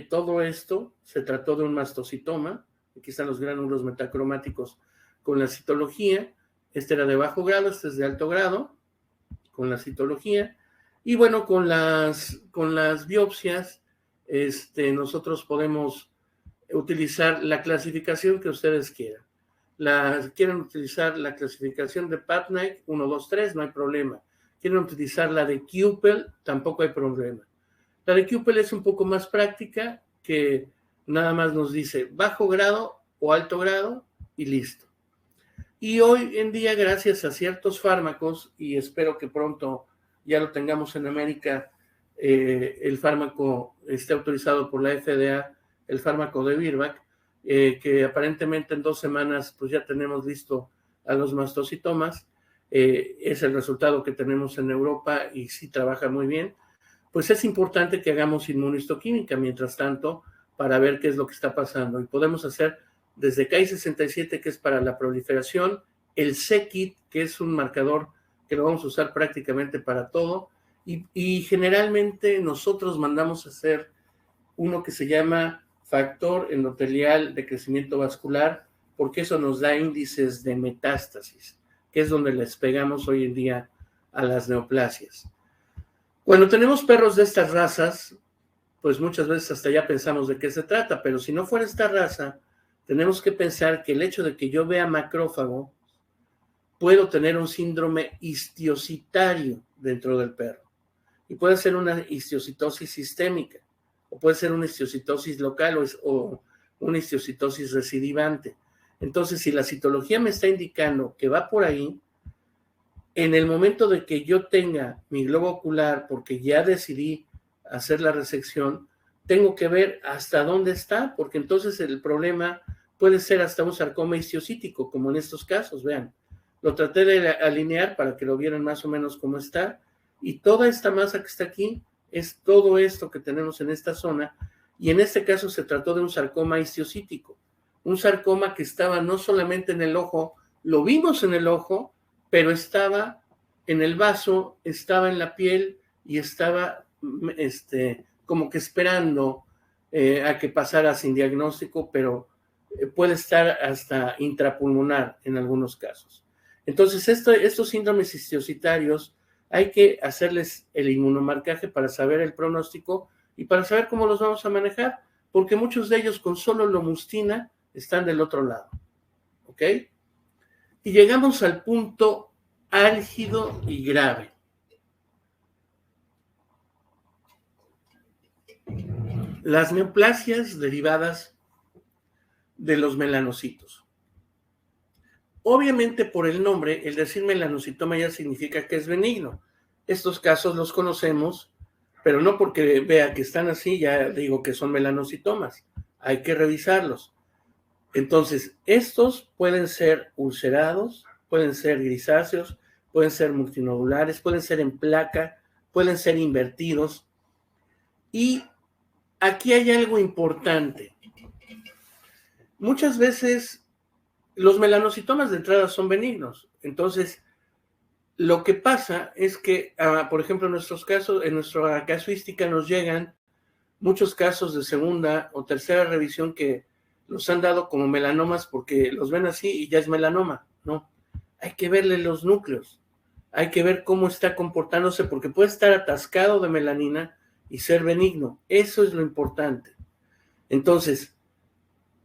Todo esto se trató de un mastocitoma. Aquí están los gránulos metacromáticos con la citología. Este era de bajo grado, este es de alto grado, con la citología. Y bueno, con las biopsias, nosotros podemos utilizar la clasificación que ustedes quieran. Quieren utilizar la clasificación de Patnaik 1, 2, 3, no hay problema. Quieren utilizar la de Kuppel, tampoco hay problema. La de Kuppel es un poco más práctica, que nada más nos dice bajo grado o alto grado y listo. Y hoy en día, gracias a ciertos fármacos, y espero que pronto ya lo tengamos en América, el fármaco esté autorizado por la FDA, el fármaco de Virbac, que aparentemente en 2 semanas pues ya tenemos listo a los mastocitomas, es el resultado que tenemos en Europa y sí trabaja muy bien. Pues es importante que hagamos inmunohistoquímica mientras tanto para ver qué es lo que está pasando. Y podemos hacer desde Ki-67, que es para la proliferación, el c-Kit, que es un marcador que lo vamos a usar prácticamente para todo, y generalmente nosotros mandamos a hacer uno que se llama factor endotelial de crecimiento vascular, porque eso nos da índices de metástasis, que es donde les pegamos hoy en día a las neoplasias. Cuando tenemos perros de estas razas, pues muchas veces hasta ya pensamos de qué se trata, pero si no fuera esta raza, tenemos que pensar que el hecho de que yo vea macrófago, puedo tener un síndrome histiocitario dentro del perro. Y puede ser una histiocitosis sistémica, o puede ser una histiocitosis local o una histiocitosis recidivante. Entonces, si la citología me está indicando que va por ahí, en el momento de que yo tenga mi globo ocular, porque ya decidí hacer la resección, tengo que ver hasta dónde está, porque entonces el problema puede ser hasta un sarcoma histiocítico, como en estos casos, vean. Lo traté de alinear para que lo vieran más o menos cómo está, y toda esta masa que está aquí es todo esto que tenemos en esta zona, y en este caso se trató de un sarcoma histiocítico, un sarcoma que estaba no solamente en el ojo, lo vimos en el ojo, pero estaba en el vaso, estaba en la piel y estaba como que esperando a que pasara sin diagnóstico, pero puede estar hasta intrapulmonar en algunos casos. Entonces, estos síndromes histiocitarios hay que hacerles el inmunomarcaje para saber el pronóstico y para saber cómo los vamos a manejar, porque muchos de ellos con solo lomustina están del otro lado. ¿Ok? Y llegamos al punto álgido y grave. Las neoplasias derivadas de los melanocitos. Obviamente por el nombre, el decir melanocitoma ya significa que es benigno. Estos casos los conocemos, pero no porque vea que están así, ya digo que son melanocitomas. Hay que revisarlos. Entonces, estos pueden ser ulcerados, pueden ser grisáceos, pueden ser multinodulares, pueden ser en placa, pueden ser invertidos. Y aquí hay algo importante. Muchas veces los melanocitomas de entrada son benignos. Entonces, lo que pasa es que, por ejemplo, en nuestros casos, en nuestra casuística nos llegan muchos casos de segunda o tercera revisión que los han dado como melanomas porque los ven así y ya es melanoma. No, hay que verle los núcleos, hay que ver cómo está comportándose porque puede estar atascado de melanina y ser benigno. Eso es lo importante. Entonces,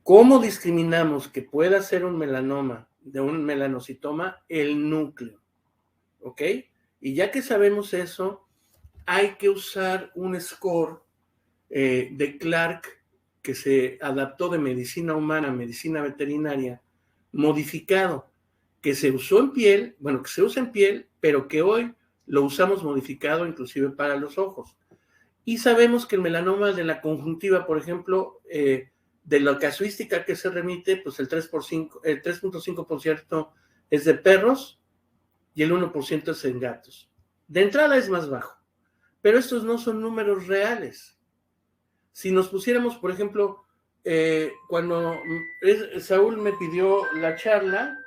¿cómo discriminamos que pueda ser un melanoma de un melanocitoma? El núcleo, ¿ok? Y ya que sabemos eso, hay que usar un score de Clark que se adaptó de medicina humana a medicina veterinaria, modificado, que se usó en piel, bueno, que se usa en piel, pero que hoy lo usamos modificado inclusive para los ojos. Y sabemos que el melanoma de la conjuntiva, por ejemplo, de la casuística que se remite, pues el 3.5% es de perros y el 1% es en gatos. De entrada es más bajo, pero estos no son números reales. Si nos pusiéramos, por ejemplo, cuando Saúl me pidió la charla,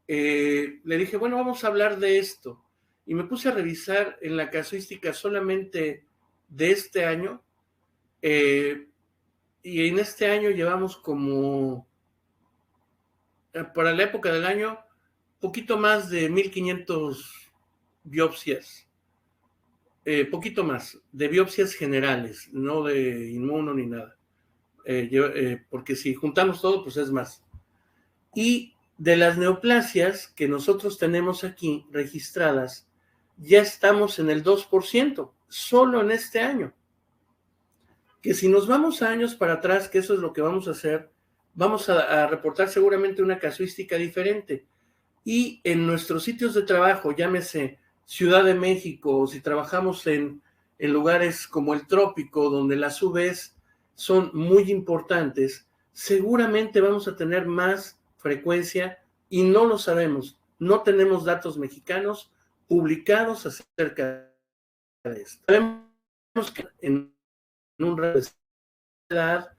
le dije, bueno, vamos a hablar de esto. Y me puse a revisar en la casuística solamente de este año, y en este año llevamos como para la época del año, poquito más de 1500 biopsias, poquito más, de biopsias generales, no de inmuno ni nada, porque si juntamos todo, pues es más. Y de las neoplasias que nosotros tenemos aquí registradas, ya estamos en el 2%, solo en este año. Que si nos vamos a años para atrás, que eso es lo que vamos a hacer, vamos a reportar seguramente una casuística diferente. Y en nuestros sitios de trabajo, llámese Ciudad de México, o si trabajamos en lugares como el trópico, donde las UVs son muy importantes, seguramente vamos a tener más frecuencia y no lo sabemos. No tenemos datos mexicanos publicados acerca de esto. Sabemos que en un rango de edad,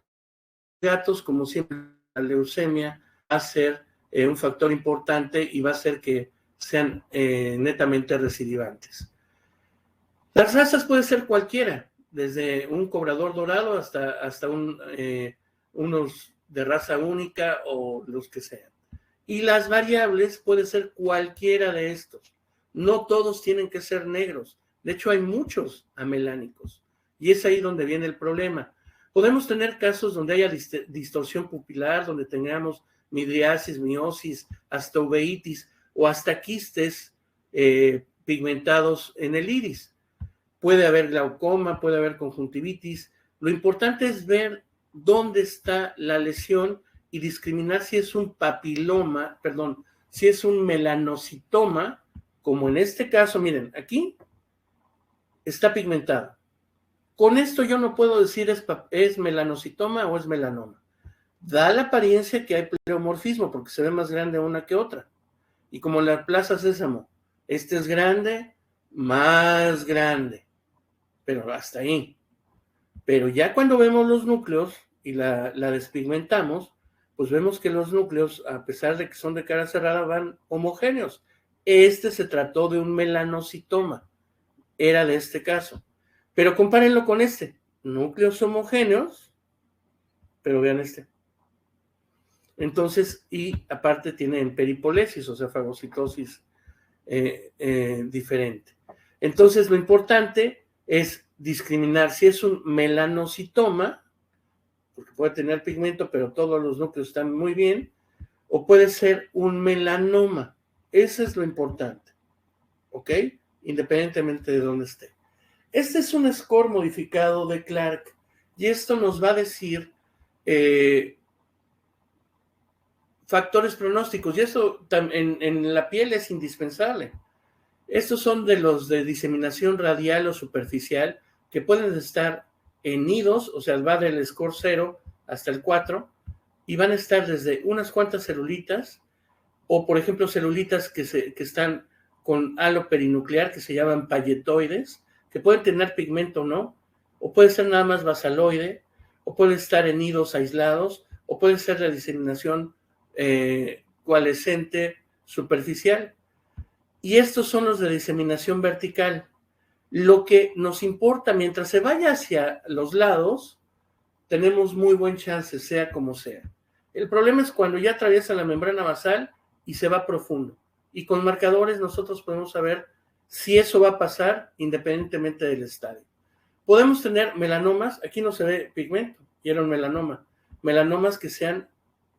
datos, como siempre, la leucemia va a ser un factor importante y va a ser que sean netamente recidivantes. Las razas puede ser cualquiera, desde un cobrador dorado hasta unos de raza única o los que sean. Y las variables puede ser cualquiera de estos. No todos tienen que ser negros. De hecho, hay muchos amelánicos. Y es ahí donde viene el problema. Podemos tener casos donde haya distorsión pupilar, donde tengamos midriasis, miosis, hasta uveitis o hasta quistes pigmentados en el iris. Puede haber glaucoma, puede haber conjuntivitis. Lo importante es ver dónde está la lesión y discriminar si es un papiloma, perdón, si es un melanocitoma, como en este caso, miren, aquí está pigmentado. Con esto yo no puedo decir es melanocitoma o es melanoma. Da la apariencia que hay pleomorfismo porque se ve más grande una que otra. Y como la Plaza Sésamo, este es grande, más grande, pero hasta ahí. Pero ya cuando vemos los núcleos y la despigmentamos, pues vemos que los núcleos, a pesar de que son de cara cerrada, van homogéneos. Este se trató de un melanocitoma, era de este caso. Pero compárenlo con este, núcleos homogéneos, pero vean este. Entonces, y aparte tienen peripolesis, o sea, fagocitosis diferente. Entonces, lo importante es discriminar si es un melanocitoma, porque puede tener pigmento, pero todos los núcleos están muy bien, o puede ser un melanoma. Eso es lo importante, ¿ok? Independientemente de dónde esté. Este es un score modificado de Clark, y esto nos va a decir factores pronósticos, y eso en la piel es indispensable. Estos son de los de diseminación radial o superficial, que pueden estar en nidos, o sea, va del score 0 hasta el 4, y van a estar desde unas cuantas celulitas, o por ejemplo celulitas que están con halo perinuclear, que se llaman palletoides, que pueden tener pigmento o no, o puede ser nada más basaloide, o puede estar en nidos aislados, o puede ser la diseminación coalescente superficial. Y estos son los de diseminación vertical. Lo que nos importa, mientras se vaya hacia los lados, tenemos muy buen chance, sea como sea. El problema es cuando ya atraviesa la membrana basal y se va profundo. Y con marcadores nosotros podemos saber si eso va a pasar independientemente del estadio. Podemos tener melanomas, aquí no se ve pigmento, y era un melanoma. Melanomas que sean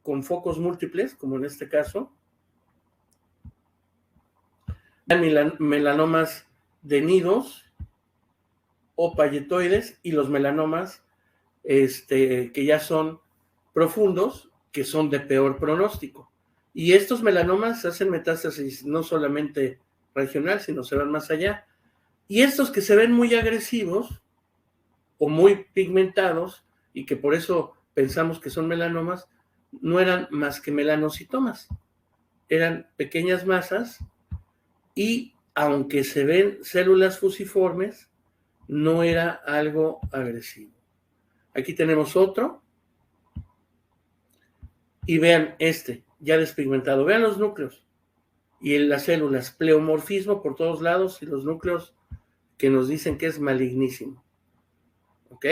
con focos múltiples, como en este caso. Melanomas de nidos o palletoides, y los melanomas que ya son profundos, que son de peor pronóstico. Y estos melanomas hacen metástasis no solamente regional, sino se van más allá. Y estos que se ven muy agresivos o muy pigmentados, y que por eso pensamos que son melanomas, no eran más que melanocitomas. Eran pequeñas masas, y aunque se ven células fusiformes, no era algo agresivo. Aquí tenemos otro, y vean ya despigmentado. Vean los núcleos y en las células, pleomorfismo por todos lados, y los núcleos que nos dicen que es malignísimo. ¿Ok?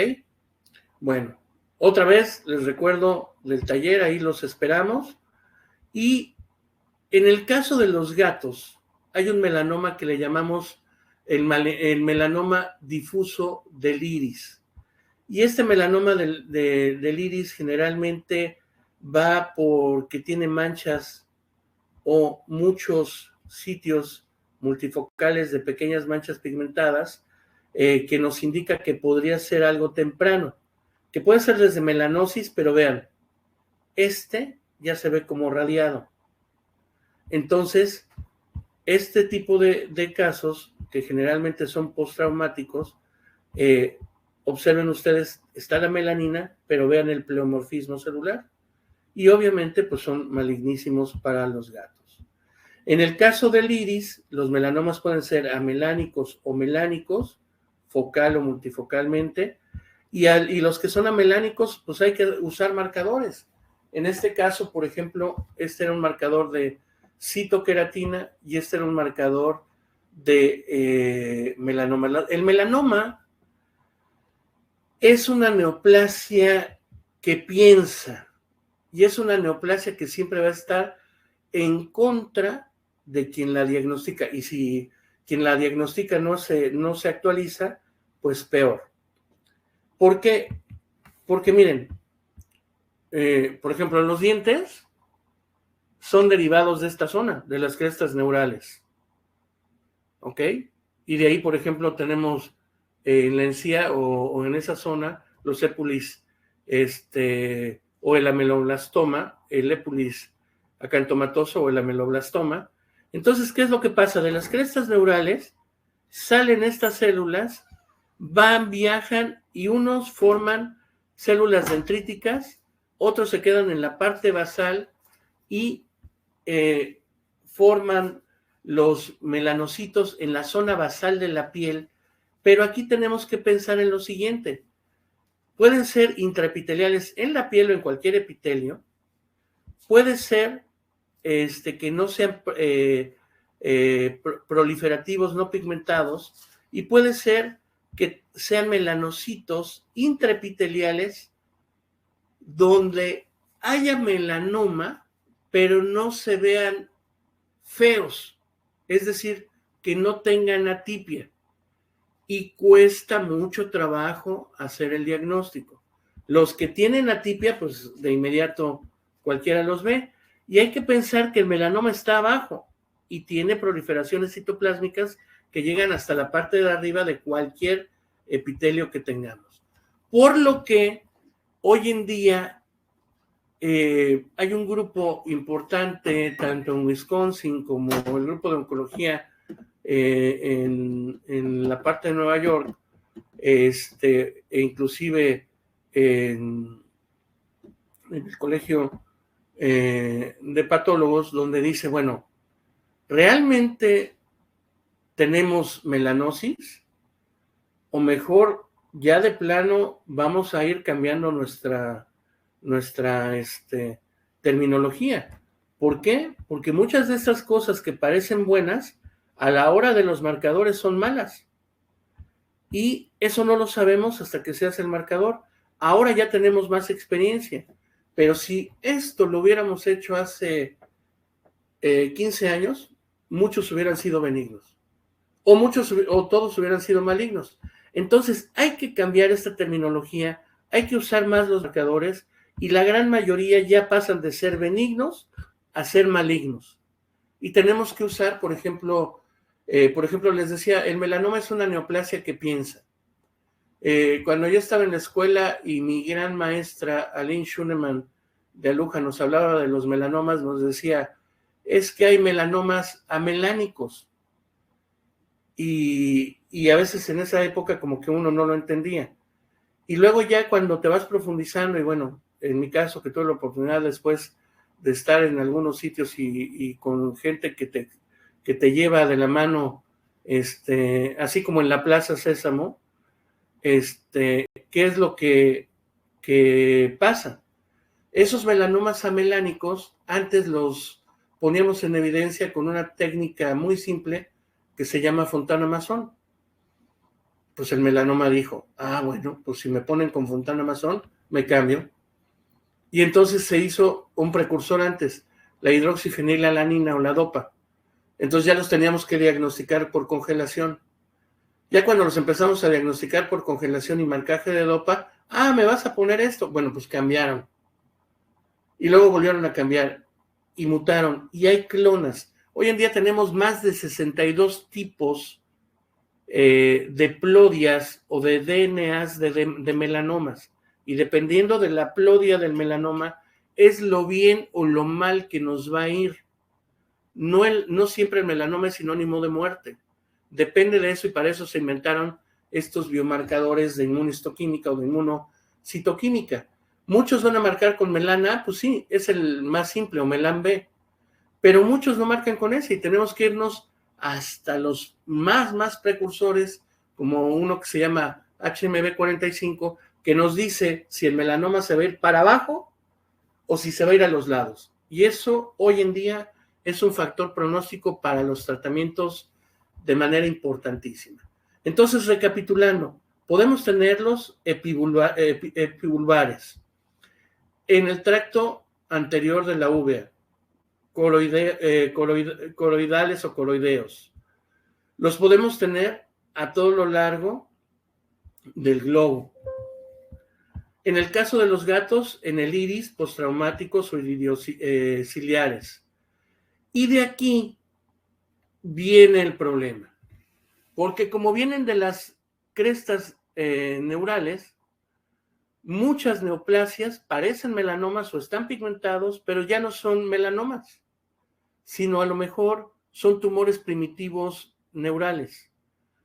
Bueno, otra vez les recuerdo del taller, ahí los esperamos. Y en el caso de los gatos, hay un melanoma que le llamamos el melanoma difuso del iris. Y este melanoma del iris generalmente va porque tiene manchas o muchos sitios multifocales de pequeñas manchas pigmentadas, que nos indica que podría ser algo temprano, que puede ser desde melanosis, pero vean, este ya se ve como radiado. Entonces, este tipo de casos, que generalmente son postraumáticos, observen ustedes, está la melanina, pero vean el pleomorfismo celular, y obviamente pues son malignísimos para los gatos. En el caso del iris, los melanomas pueden ser amelánicos o melánicos, focal o multifocalmente, y los que son amelánicos, pues hay que usar marcadores. En este caso, por ejemplo, este era un marcador de citoqueratina y este era un marcador de melanoma. El melanoma es una neoplasia que piensa, y es una neoplasia que siempre va a estar en contra de quien la diagnostica, y si quien la diagnostica no se actualiza, pues peor. ¿Por qué? Porque miren, por ejemplo, los dientes son derivados de esta zona, de las crestas neurales, ¿ok? Y de ahí, por ejemplo, tenemos en la encía o en esa zona los épulis, o el ameloblastoma, el épulis acantomatoso o el ameloblastoma. Entonces, ¿qué es lo que pasa? De las crestas neurales salen estas células, viajan y unos forman células dendríticas, otros se quedan en la parte basal y forman los melanocitos en la zona basal de la piel. Pero aquí tenemos que pensar en lo siguiente: pueden ser intraepiteliales en la piel o en cualquier epitelio, puede ser que no sean proliferativos, no pigmentados, y puede ser que sean melanocitos intraepiteliales donde haya melanoma, pero no se vean feos, es decir, que no tengan atipia. Y cuesta mucho trabajo hacer el diagnóstico. Los que tienen atipia, pues de inmediato cualquiera los ve. Y hay que pensar que el melanoma está abajo y tiene proliferaciones citoplásmicas que llegan hasta la parte de arriba de cualquier epitelio que tengamos. Por lo que hoy en día hay un grupo importante, tanto en Wisconsin como el grupo de oncología en la parte de Nueva York, e inclusive en el colegio de patólogos, donde dice, bueno, ¿realmente tenemos melanosis? O mejor, ya de plano vamos a ir cambiando nuestra terminología. ¿Por qué? Porque muchas de estas cosas que parecen buenas, a la hora de los marcadores son malas. Y eso no lo sabemos hasta que se hace el marcador. Ahora ya tenemos más experiencia, pero si esto lo hubiéramos hecho hace 15 años, muchos hubieran sido benignos, o todos hubieran sido malignos. Entonces hay que cambiar esta terminología, hay que usar más los marcadores, y la gran mayoría ya pasan de ser benignos a ser malignos. Y tenemos que usar, por ejemplo, les decía, el melanoma es una neoplasia que piensa. Cuando yo estaba en la escuela y mi gran maestra Aline Schunemann de Aluja nos hablaba de los melanomas, nos decía, es que hay melanomas amelánicos. Y a veces en esa época como que uno no lo entendía. Y luego ya cuando te vas profundizando, y bueno, en mi caso que tuve la oportunidad después de estar en algunos sitios y con gente que te lleva de la mano, así como en la Plaza Sésamo, ¿qué es lo que pasa? Esos melanomas amelánicos antes los poníamos en evidencia con una técnica muy simple que se llama Fontana-Masson. Pues el melanoma dijo, bueno, pues si me ponen con Fontana-Masson, me cambio. Y entonces se hizo un precursor antes. la hidroxifenilalanina o la dopa. Entonces ya los teníamos que diagnosticar por congelación. Ya cuando los empezamos a diagnosticar por congelación y marcaje de dopa, me vas a poner esto. Bueno, pues cambiaron. Y luego volvieron a cambiar y mutaron. Y hay clonas. Hoy en día tenemos más de 62 tipos de plodias o de DNAs de melanomas. Y dependiendo de la plodia del melanoma, es lo bien o lo mal que nos va a ir. No siempre el melanoma es sinónimo de muerte. Depende de eso y para eso se inventaron estos biomarcadores de inmunistoquímica o de inmunocitoquímica. Muchos van a marcar con melana A, pues sí, es el más simple, o melan B, pero muchos no marcan con ese y tenemos que irnos hasta los más precursores, como uno que se llama HMB45, que nos dice si el melanoma se va a ir para abajo o si se va a ir a los lados. Y eso hoy en día es un factor pronóstico para los tratamientos de manera importantísima. Entonces, recapitulando, podemos tenerlos epivulvares en el tracto anterior de la uvea, coroidales o coroideos. Los podemos tener a todo lo largo del globo. En el caso de los gatos, en el iris, postraumáticos o iridiociliares. Y de aquí viene el problema, porque como vienen de las crestas neurales, muchas neoplasias parecen melanomas o están pigmentados, pero ya no son melanomas, sino a lo mejor son tumores primitivos neurales,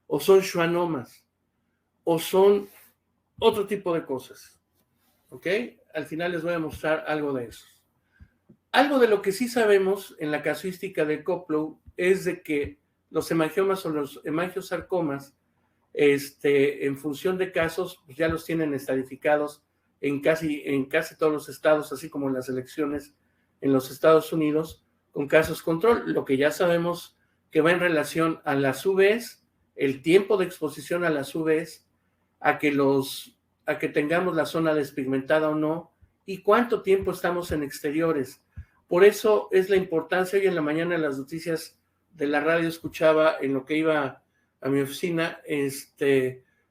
o son schwannomas, o son otro tipo de cosas. ¿Ok? Al final les voy a mostrar algo de eso. Algo de lo que sí sabemos en la casuística de Koplow es de que los hemangiomas o los hemangiosarcomas, en función de casos, pues ya los tienen estadificados en casi todos los estados, así como en las elecciones en los Estados Unidos, con casos control. Lo que ya sabemos que va en relación a las UVs, el tiempo de exposición a las UVs, a que tengamos la zona despigmentada o no, y cuánto tiempo estamos en exteriores. Por eso es la importancia. Hoy en la mañana en las noticias de la radio escuchaba, en lo que iba a mi oficina,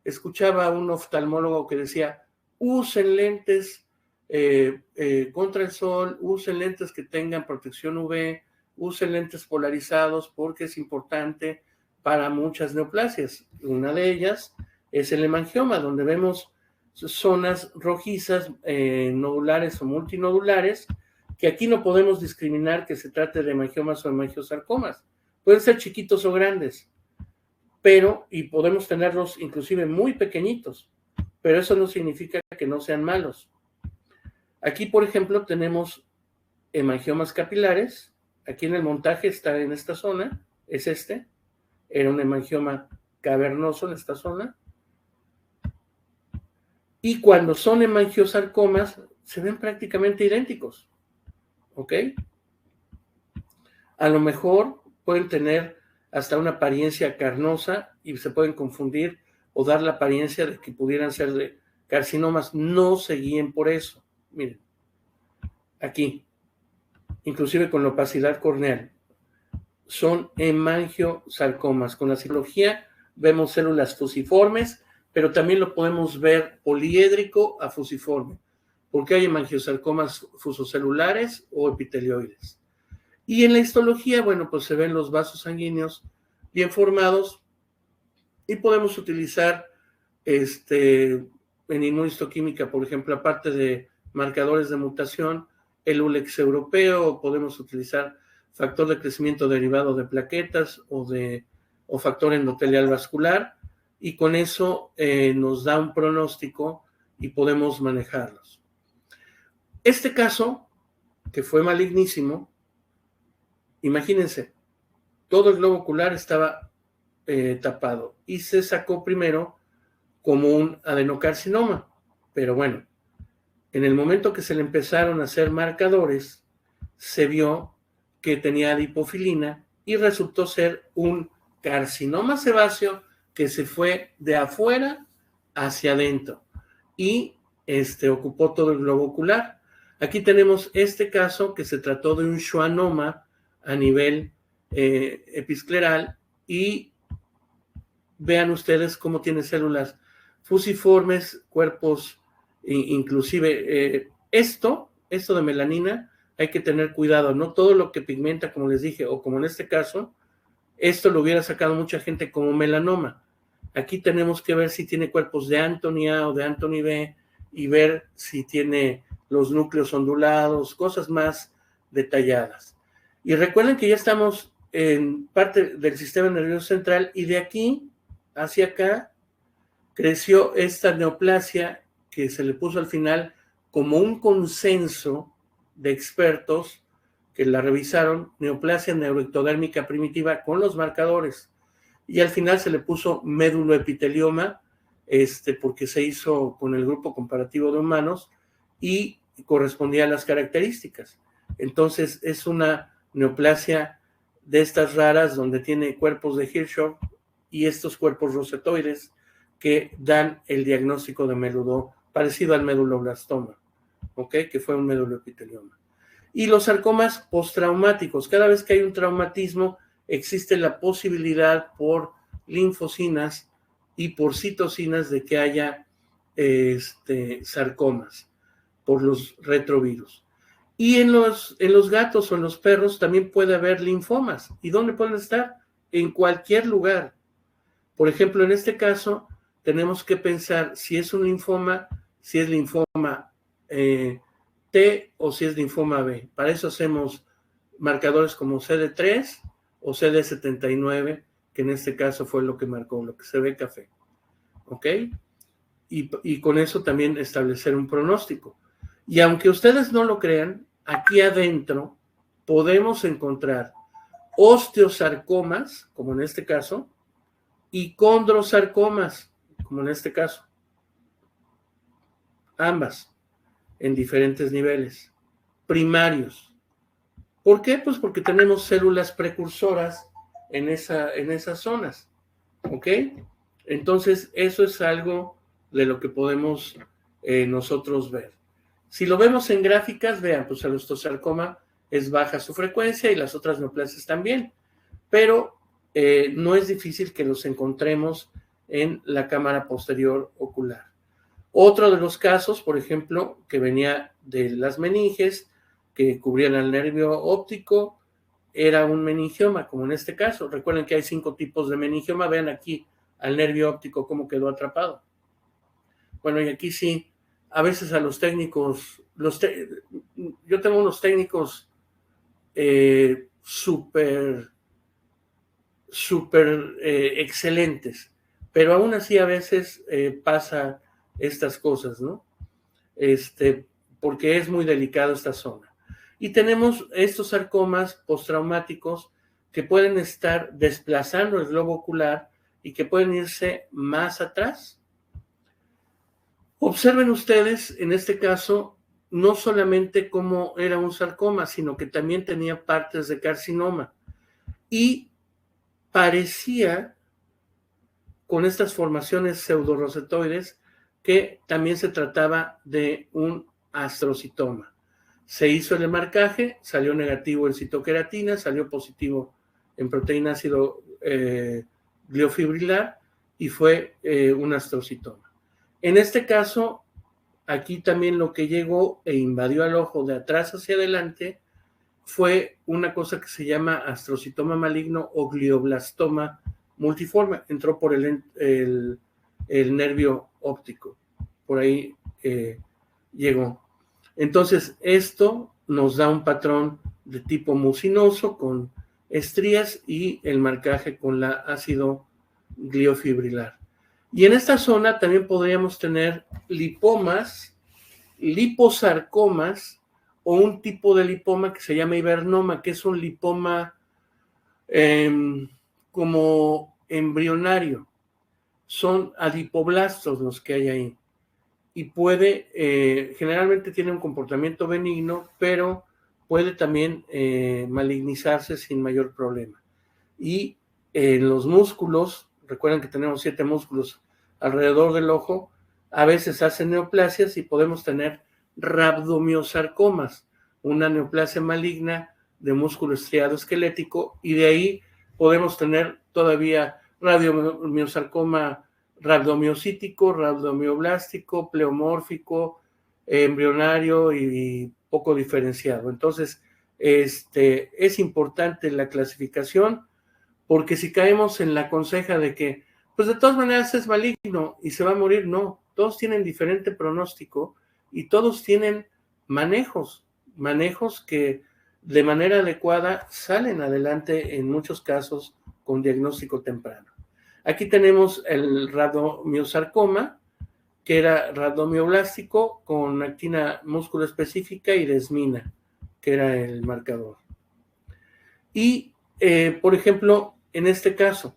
escuchaba a un oftalmólogo que decía, usen lentes contra el sol, usen lentes que tengan protección UV, usen lentes polarizados porque es importante para muchas neoplasias. Una de ellas es el hemangioma, donde vemos zonas rojizas, nodulares o multinodulares, que aquí no podemos discriminar que se trate de hemangiomas o hemangiosarcomas. Pueden ser chiquitos o grandes, y podemos tenerlos inclusive muy pequeñitos, pero eso no significa que no sean malos. Aquí, por ejemplo, tenemos hemangiomas capilares. Aquí en el montaje está en esta zona, era un hemangioma cavernoso en esta zona. Y cuando son hemangiosarcomas, se ven prácticamente idénticos. ¿Ok? A lo mejor pueden tener hasta una apariencia carnosa y se pueden confundir o dar la apariencia de que pudieran ser de carcinomas. No se guíen por eso. Miren, aquí, inclusive con la opacidad corneal, son hemangiosarcomas. Con la cirugía vemos células fusiformes, pero también lo podemos ver poliédrico a fusiforme, porque hay hemangiosarcomas fusocelulares o epitelioides. Y en la histología, bueno, pues se ven los vasos sanguíneos bien formados y podemos utilizar en inmunistoquímica, por ejemplo, aparte de marcadores de mutación, el ULEX europeo, podemos utilizar factor de crecimiento derivado de plaquetas o factor endotelial vascular, y con eso nos da un pronóstico y podemos manejarlos. Este caso, que fue malignísimo, imagínense, todo el globo ocular estaba tapado y se sacó primero como un adenocarcinoma, pero bueno, en el momento que se le empezaron a hacer marcadores, se vio que tenía adipofilina y resultó ser un carcinoma sebáceo que se fue de afuera hacia adentro y ocupó todo el globo ocular. Aquí tenemos este caso que se trató de un schwannoma a nivel episcleral y vean ustedes cómo tiene células fusiformes, cuerpos, inclusive esto de melanina, hay que tener cuidado, no todo lo que pigmenta, como les dije, o como en este caso, esto lo hubiera sacado mucha gente como melanoma. Aquí tenemos que ver si tiene cuerpos de Anthony A o de Anthony B y ver si tiene los núcleos ondulados, cosas más detalladas. Y recuerden que ya estamos en parte del sistema nervioso central y de aquí hacia acá creció esta neoplasia que se le puso al final como un consenso de expertos que la revisaron, neoplasia neuroectodérmica primitiva con los marcadores. Y al final se le puso méduloepitelioma, porque se hizo con el grupo comparativo de humanos y correspondía a las características. Entonces es una neoplasia de estas raras donde tiene cuerpos de Hirschhorn y estos cuerpos rosetoides que dan el diagnóstico de medulo, parecido al meduloblastoma, ¿ok? Que fue un méduloepitelioma. Y los sarcomas postraumáticos, cada vez que hay un traumatismo, existe la posibilidad por linfocinas y por citocinas de que haya sarcomas por los retrovirus. Y en los gatos o en los perros también puede haber linfomas. ¿Y dónde pueden estar? En cualquier lugar. Por ejemplo, en este caso, tenemos que pensar si es un linfoma, si es linfoma T o si es linfoma B. Para eso hacemos marcadores como CD3 o CD79, que en este caso fue lo que marcó, lo que se ve café. ¿Ok? Y con eso también establecer un pronóstico. Y aunque ustedes no lo crean, aquí adentro podemos encontrar osteosarcomas, como en este caso, y condrosarcomas, como en este caso. Ambas, en diferentes niveles, primarios. ¿Por qué? Pues porque tenemos células precursoras en esas zonas, ¿ok? Entonces, eso es algo de lo que podemos nosotros ver. Si lo vemos en gráficas, vean, pues el osteosarcoma es baja su frecuencia y las otras neoplasias también, pero no es difícil que los encontremos en la cámara posterior ocular. Otro de los casos, por ejemplo, que venía de las meninges, que cubrían el nervio óptico, era un meningioma, como en este caso. Recuerden que hay 5 tipos de meningioma. Vean aquí al nervio óptico cómo quedó atrapado. Bueno, y aquí sí, a veces a los técnicos, yo tengo unos técnicos súper excelentes, pero aún así a veces pasa estas cosas, ¿no? Porque es muy delicado esta zona. Y tenemos estos sarcomas postraumáticos que pueden estar desplazando el globo ocular y que pueden irse más atrás. Observen ustedes, en este caso, no solamente cómo era un sarcoma, sino que también tenía partes de carcinoma. Y parecía, con estas formaciones pseudorosetoides, que también se trataba de un astrocitoma. Se hizo el marcaje, salió negativo en citoqueratina, salió positivo en proteína ácido gliofibrilar y fue un astrocitoma. En este caso, aquí también lo que llegó e invadió al ojo de atrás hacia adelante fue una cosa que se llama astrocitoma maligno o glioblastoma multiforme. Entró por el nervio óptico. Por ahí llegó. Entonces, esto nos da un patrón de tipo mucinoso con estrías y el marcaje con la ácido gliofibrilar. Y en esta zona también podríamos tener lipomas, liposarcomas o un tipo de lipoma que se llama hibernoma, que es un lipoma como embrionario. Son adipoblastos los que hay ahí. Y puede, generalmente tiene un comportamiento benigno, pero puede también malignizarse sin mayor problema. Y en los músculos, recuerden que tenemos 7 músculos alrededor del ojo, a veces hacen neoplasias y podemos tener rhabdomiosarcomas, una neoplasia maligna de músculo estriado esquelético, y de ahí podemos tener todavía radiomiosarcoma rhabdomiocítico, rhabdomioblástico, pleomórfico, embrionario y poco diferenciado. Entonces, es importante la clasificación, porque si caemos en la conseja de que, pues de todas maneras es maligno y se va a morir, no, todos tienen diferente pronóstico y todos tienen manejos que de manera adecuada salen adelante en muchos casos con diagnóstico temprano. Aquí tenemos el rhabdomiosarcoma, que era rhabdomioblástico con actina músculo específica y desmina, que era el marcador. Y, por ejemplo, en este caso,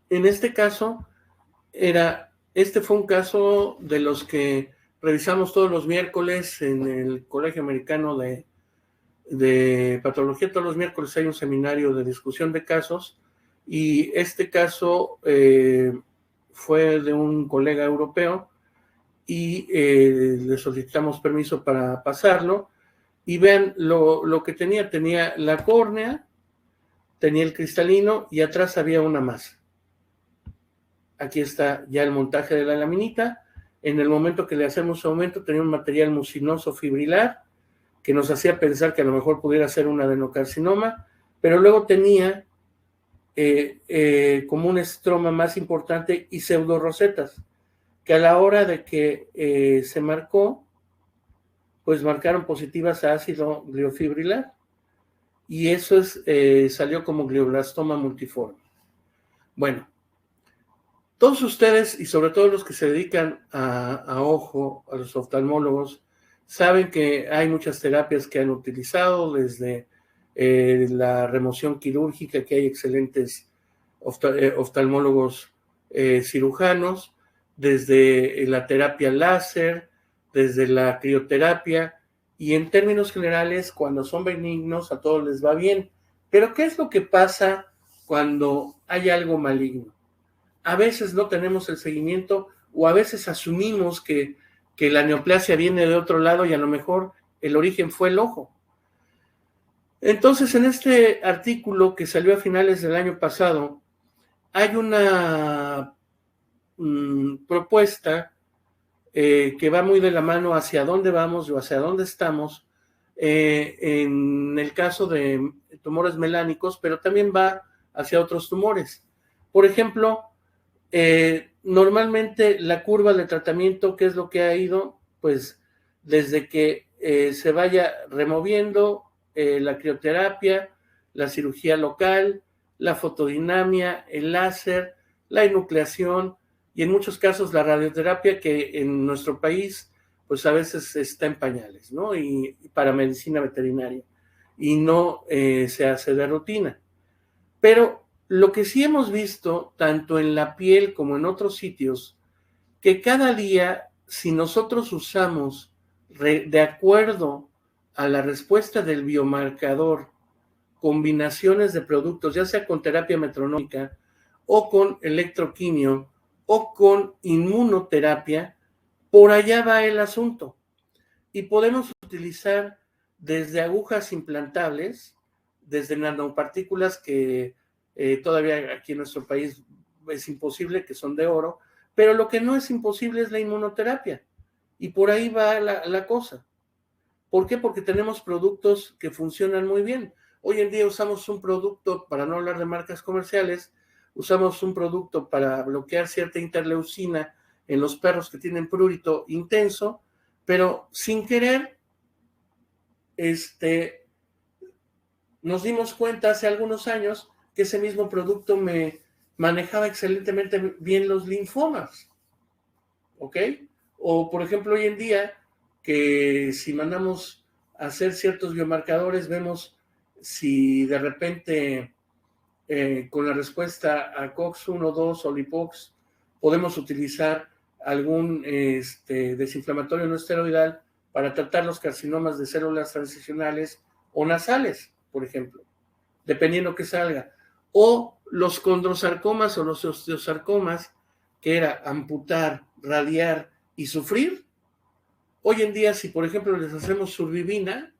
este fue un caso de los que revisamos todos los miércoles en el Colegio Americano de Patología. Todos los miércoles hay un seminario de discusión de casos, y este caso fue de un colega europeo, y le solicitamos permiso para pasarlo, y vean lo que tenía la córnea, tenía el cristalino, y atrás había una masa. Aquí está ya el montaje de la laminita. En el momento que le hacemos aumento, tenía un material mucinoso fibrilar que nos hacía pensar que a lo mejor pudiera ser un adenocarcinoma, pero luego tenía como un estroma más importante y pseudorosetas, que a la hora de que se marcó, pues marcaron positivas a ácido gliofibrilar, y eso salió como glioblastoma multiforme. Bueno, todos ustedes, y sobre todo los que se dedican a ojo, a los oftalmólogos, saben que hay muchas terapias que han utilizado, desde la remoción quirúrgica, que hay excelentes oftalmólogos cirujanos, desde la terapia láser, desde la crioterapia, y en términos generales, cuando son benignos, a todos les va bien. Pero ¿qué es lo que pasa cuando hay algo maligno? A veces no tenemos el seguimiento, o a veces asumimos que la neoplasia viene de otro lado y a lo mejor el origen fue el ojo. Entonces, en este artículo que salió a finales del año pasado, hay una propuesta que va muy de la mano hacia dónde vamos o hacia dónde estamos en el caso de tumores melánicos, pero también va hacia otros tumores. Por ejemplo, normalmente la curva de tratamiento, ¿qué es lo que ha ido? Pues desde que se vaya removiendo la crioterapia, la cirugía local, la fotodinamia, el láser, la enucleación, y en muchos casos la radioterapia, que en nuestro país pues a veces está en pañales, ¿no? Y para medicina veterinaria, y no se hace de rutina. Pero lo que sí hemos visto, tanto en la piel como en otros sitios, que cada día, si nosotros usamos de acuerdo a la respuesta del biomarcador, combinaciones de productos, ya sea con terapia metronómica, o con electroquimio, o con inmunoterapia, por allá va el asunto. Y podemos utilizar desde agujas implantables, desde nanopartículas que todavía aquí en nuestro país es imposible, que son de oro, pero lo que no es imposible es la inmunoterapia, y por ahí va la cosa. ¿Por qué? Porque tenemos productos que funcionan muy bien. Hoy en día usamos un producto, para no hablar de marcas comerciales, usamos un producto para bloquear cierta interleucina en los perros que tienen prurito intenso, pero sin querer, nos dimos cuenta hace algunos años que ese mismo producto me manejaba excelentemente bien los linfomas, ¿ok? O, por ejemplo, hoy en día, que si mandamos a hacer ciertos biomarcadores, vemos si de repente con la respuesta a COX-1, 2 o Lipox podemos utilizar algún desinflamatorio no esteroidal para tratar los carcinomas de células transicionales o nasales, por ejemplo, dependiendo que salga. O los condrosarcomas o los osteosarcomas, que era amputar, radiar y sufrir, hoy en día, si por ejemplo les hacemos Survivina,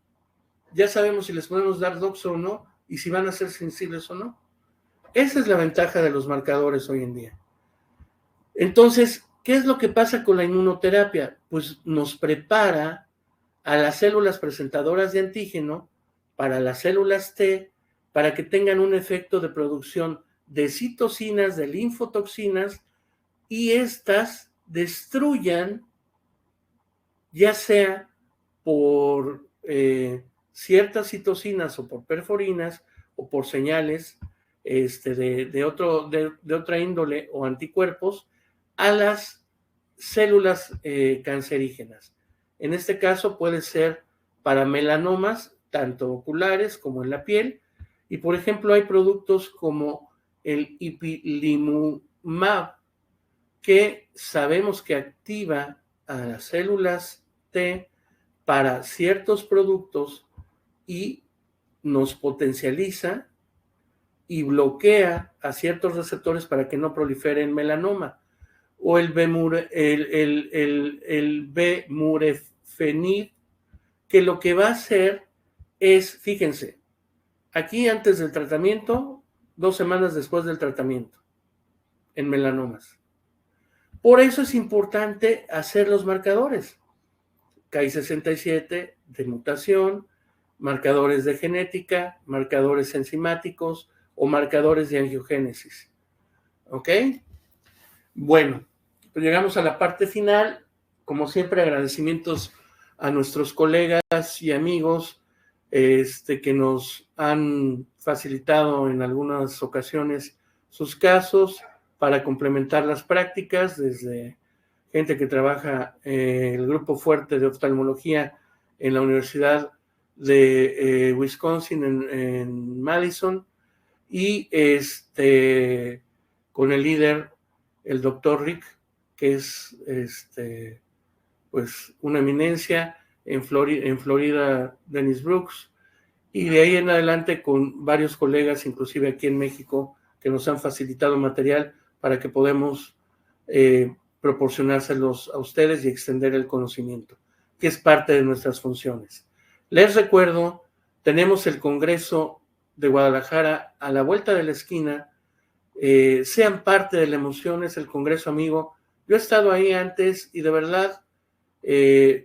ya sabemos si les podemos dar Doxo o no, y si van a ser sensibles o no. Esa es la ventaja de los marcadores hoy en día. Entonces, ¿qué es lo que pasa con la inmunoterapia? Pues nos prepara a las células presentadoras de antígeno para las células T, para que tengan un efecto de producción de citocinas, de linfotoxinas, y estas destruyan, ya sea por ciertas citocinas o por perforinas o por señales de otra índole o anticuerpos, a las células cancerígenas. En este caso puede ser para melanomas, tanto oculares como en la piel, y por ejemplo hay productos como el ipilimumab, que sabemos que activa a las células T para ciertos productos y nos potencializa y bloquea a ciertos receptores para que no proliferen melanoma. O el bemurefenib, que lo que va a hacer es, fíjense, aquí antes del tratamiento, 2 semanas después del tratamiento, en melanomas. Por eso es importante hacer los marcadores. Ki67 de mutación, marcadores de genética, marcadores enzimáticos o marcadores de angiogénesis. ¿Ok? Bueno, pues llegamos a la parte final. Como siempre, agradecimientos a nuestros colegas y amigos que nos han facilitado en algunas ocasiones sus casos para complementar las prácticas, desde gente que trabaja en el grupo fuerte de oftalmología en la Universidad de Wisconsin en Madison, y con el líder, el doctor Rick, que es pues una eminencia en Florida, Dennis Brooks, y de ahí en adelante con varios colegas, inclusive aquí en México, que nos han facilitado material para que podamos proporcionárselos a ustedes y extender el conocimiento, que es parte de nuestras funciones. Les recuerdo, tenemos el Congreso de Guadalajara a la vuelta de la esquina. Sean parte de la emoción, es el Congreso amigo. Yo he estado ahí antes y de verdad,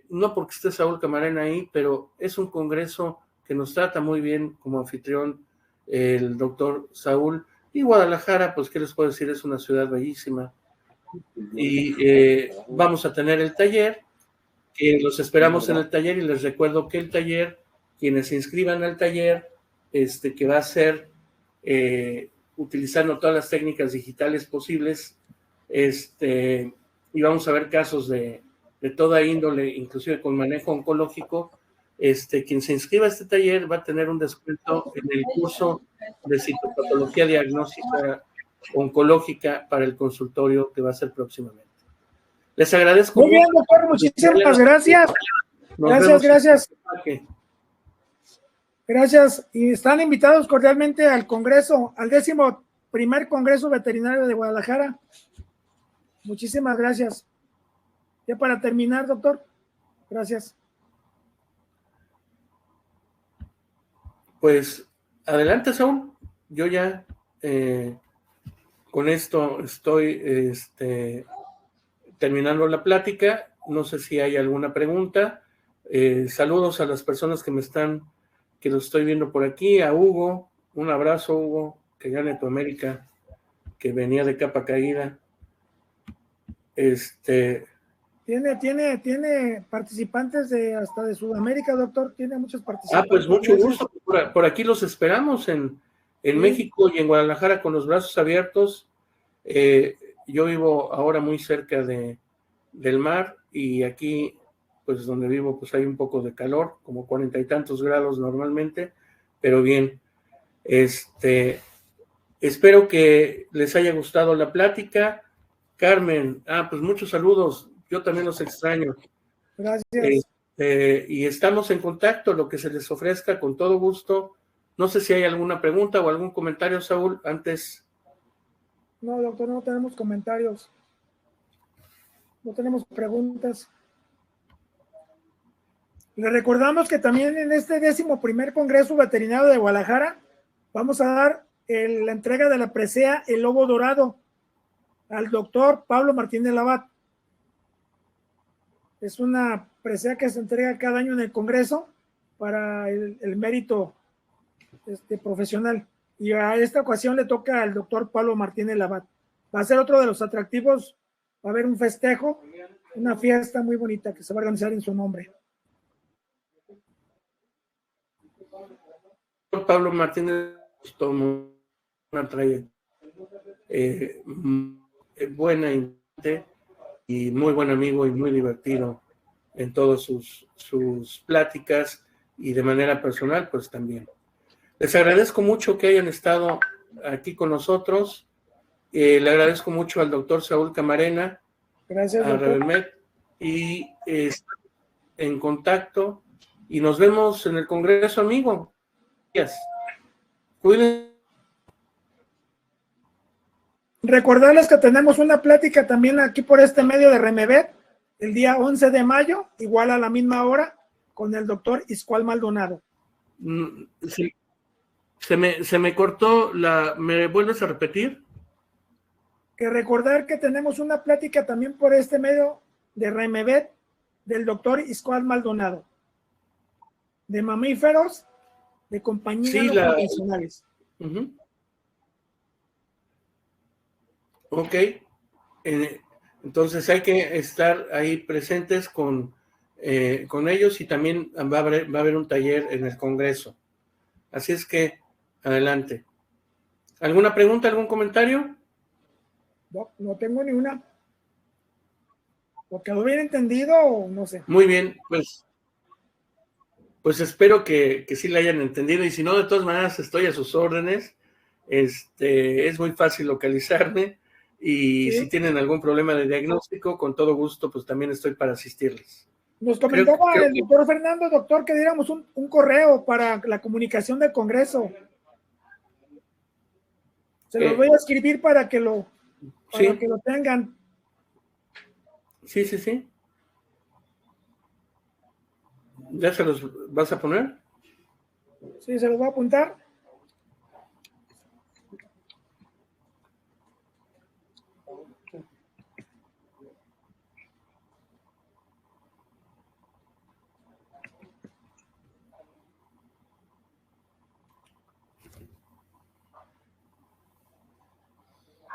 no porque esté Saúl Camarena ahí, pero es un congreso que nos trata muy bien como anfitrión el doctor Saúl. Y Guadalajara, pues qué les puedo decir, es una ciudad bellísima. Y vamos a tener el taller, que los esperamos en el taller, y les recuerdo que el taller, quienes se inscriban al taller, que va a ser utilizando todas las técnicas digitales posibles, y vamos a ver casos de toda índole, inclusive con manejo oncológico. Quien se inscriba a este taller va a tener un descuento en el curso de citopatología diagnóstica oncológica para el consultorio que va a ser próximamente. Les agradezco. Muy bien, doctor, muchísimas gracias. Gracias. Gracias. Y están invitados cordialmente al Congreso, al 11º Congreso Veterinario de Guadalajara. Muchísimas gracias. Ya para terminar, doctor. Gracias. Pues adelante, Saúl. Yo ya con esto estoy terminando la plática. No sé si hay alguna pregunta. Saludos a las personas que lo estoy viendo por aquí. A Hugo, un abrazo, Hugo, que gane tu América, que venía de capa caída. Tiene participantes hasta de Sudamérica, doctor. Tiene muchos participantes. Pues mucho gusto. Por aquí los esperamos en México y en Guadalajara con los brazos abiertos. Yo vivo ahora muy cerca del mar, y aquí, pues donde vivo, pues hay un poco de calor, como 40 y tantos grados normalmente, pero bien. Espero que les haya gustado la plática. Carmen, pues muchos saludos. Yo también los extraño. Gracias. Y estamos en contacto, lo que se les ofrezca, con todo gusto. No sé si hay alguna pregunta o algún comentario, Saúl, antes. No, doctor, no tenemos comentarios. No tenemos preguntas. Le recordamos que también en este 11º Congreso Veterinario de Guadalajara vamos a dar la entrega de la presea El Lobo Dorado al doctor Pablo Martínez Labat. Es una presea que se entrega cada año en el Congreso para el mérito profesional. Y a esta ocasión le toca al doctor Pablo Martínez Labat. Va a ser otro de los atractivos. Va a haber un festejo, una fiesta muy bonita que se va a organizar en su nombre. Pablo Martínez tomó una trayectoria buena y muy buen amigo y muy divertido en todas sus pláticas y de manera personal, pues también. Les agradezco mucho que hayan estado aquí con nosotros. Le agradezco mucho al doctor Saúl Camarena, gracias, a Rebemet, y en contacto, y nos vemos en el Congreso, amigo. Gracias. Cuídense. Recordarles que tenemos una plática también aquí por este medio de Remevet, el día 11 de mayo, igual a la misma hora, con el doctor Iscual Maldonado. Sí. Se me cortó ¿me vuelves a repetir? Que recordar que tenemos una plática también por este medio de Remevet del doctor Iscual Maldonado, de mamíferos, de compañías no convencionales. Ok, entonces hay que estar ahí presentes con ellos, y también va a haber un taller en el Congreso. Así es que, adelante. ¿Alguna pregunta, algún comentario? No tengo ni una. ¿Lo quedó bien entendido o no sé? Muy bien, pues espero que sí la hayan entendido, y si no, de todas maneras estoy a sus órdenes. Es muy fácil localizarme, y si tienen algún problema de diagnóstico, con todo gusto, pues también estoy para asistirles. Nos comentaba el doctor Fernando, doctor, que diéramos un correo para la comunicación del Congreso. Se los voy a escribir para que lo tengan. Sí. ¿Ya se los vas a poner? Sí, se los voy a apuntar.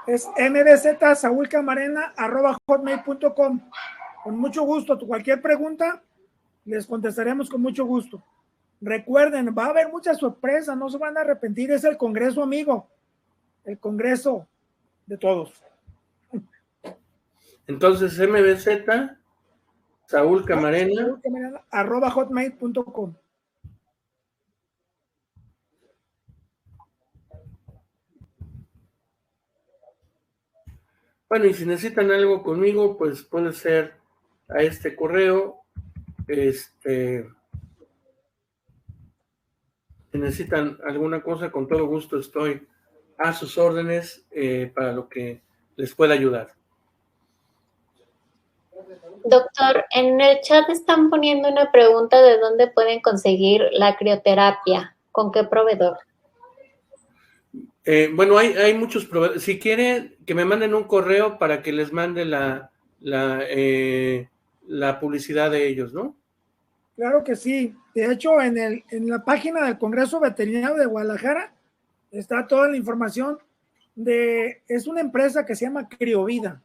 Es mbzsaulcamarena@hotmail.com. Con mucho gusto, cualquier pregunta les contestaremos con mucho gusto. Recuerden, va a haber muchas sorpresas, no se van a arrepentir, es el Congreso, amigo, el Congreso de todos. Entonces, mbz saulcamarena @hotmail.com. Bueno, y si necesitan algo conmigo, pues puede ser a este correo. Si necesitan alguna cosa, con todo gusto estoy a sus órdenes para lo que les pueda ayudar. Doctor, en el chat están poniendo una pregunta de dónde pueden conseguir la crioterapia, ¿con qué proveedor? Bueno, hay muchos proveedores. Si quieren que me manden un correo para que les mande la publicidad de ellos, ¿no? Claro que sí. De hecho, en la página del Congreso Veterinario de Guadalajara está toda la información es una empresa que se llama Criovida.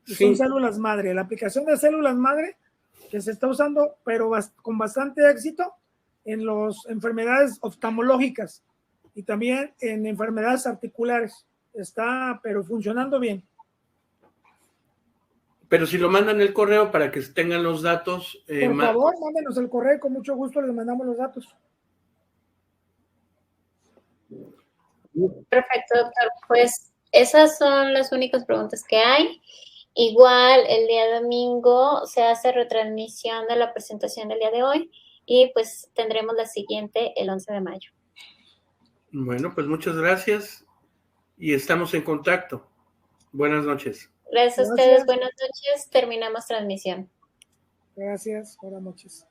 Y son células madre. La aplicación de células madre que se está usando, pero con bastante éxito en las enfermedades oftalmológicas y también en enfermedades articulares. Está, pero funcionando bien. Pero si lo mandan el correo para que tengan los datos. Por favor, mándenos el correo, con mucho gusto les mandamos los datos. Perfecto, doctor. Pues esas son las únicas preguntas que hay. Igual el día domingo se hace retransmisión de la presentación del día de hoy y pues tendremos la siguiente el 11 de mayo. Bueno, pues muchas gracias y estamos en contacto. Buenas noches. Gracias a ustedes, buenas noches. Terminamos transmisión. Gracias, buenas noches.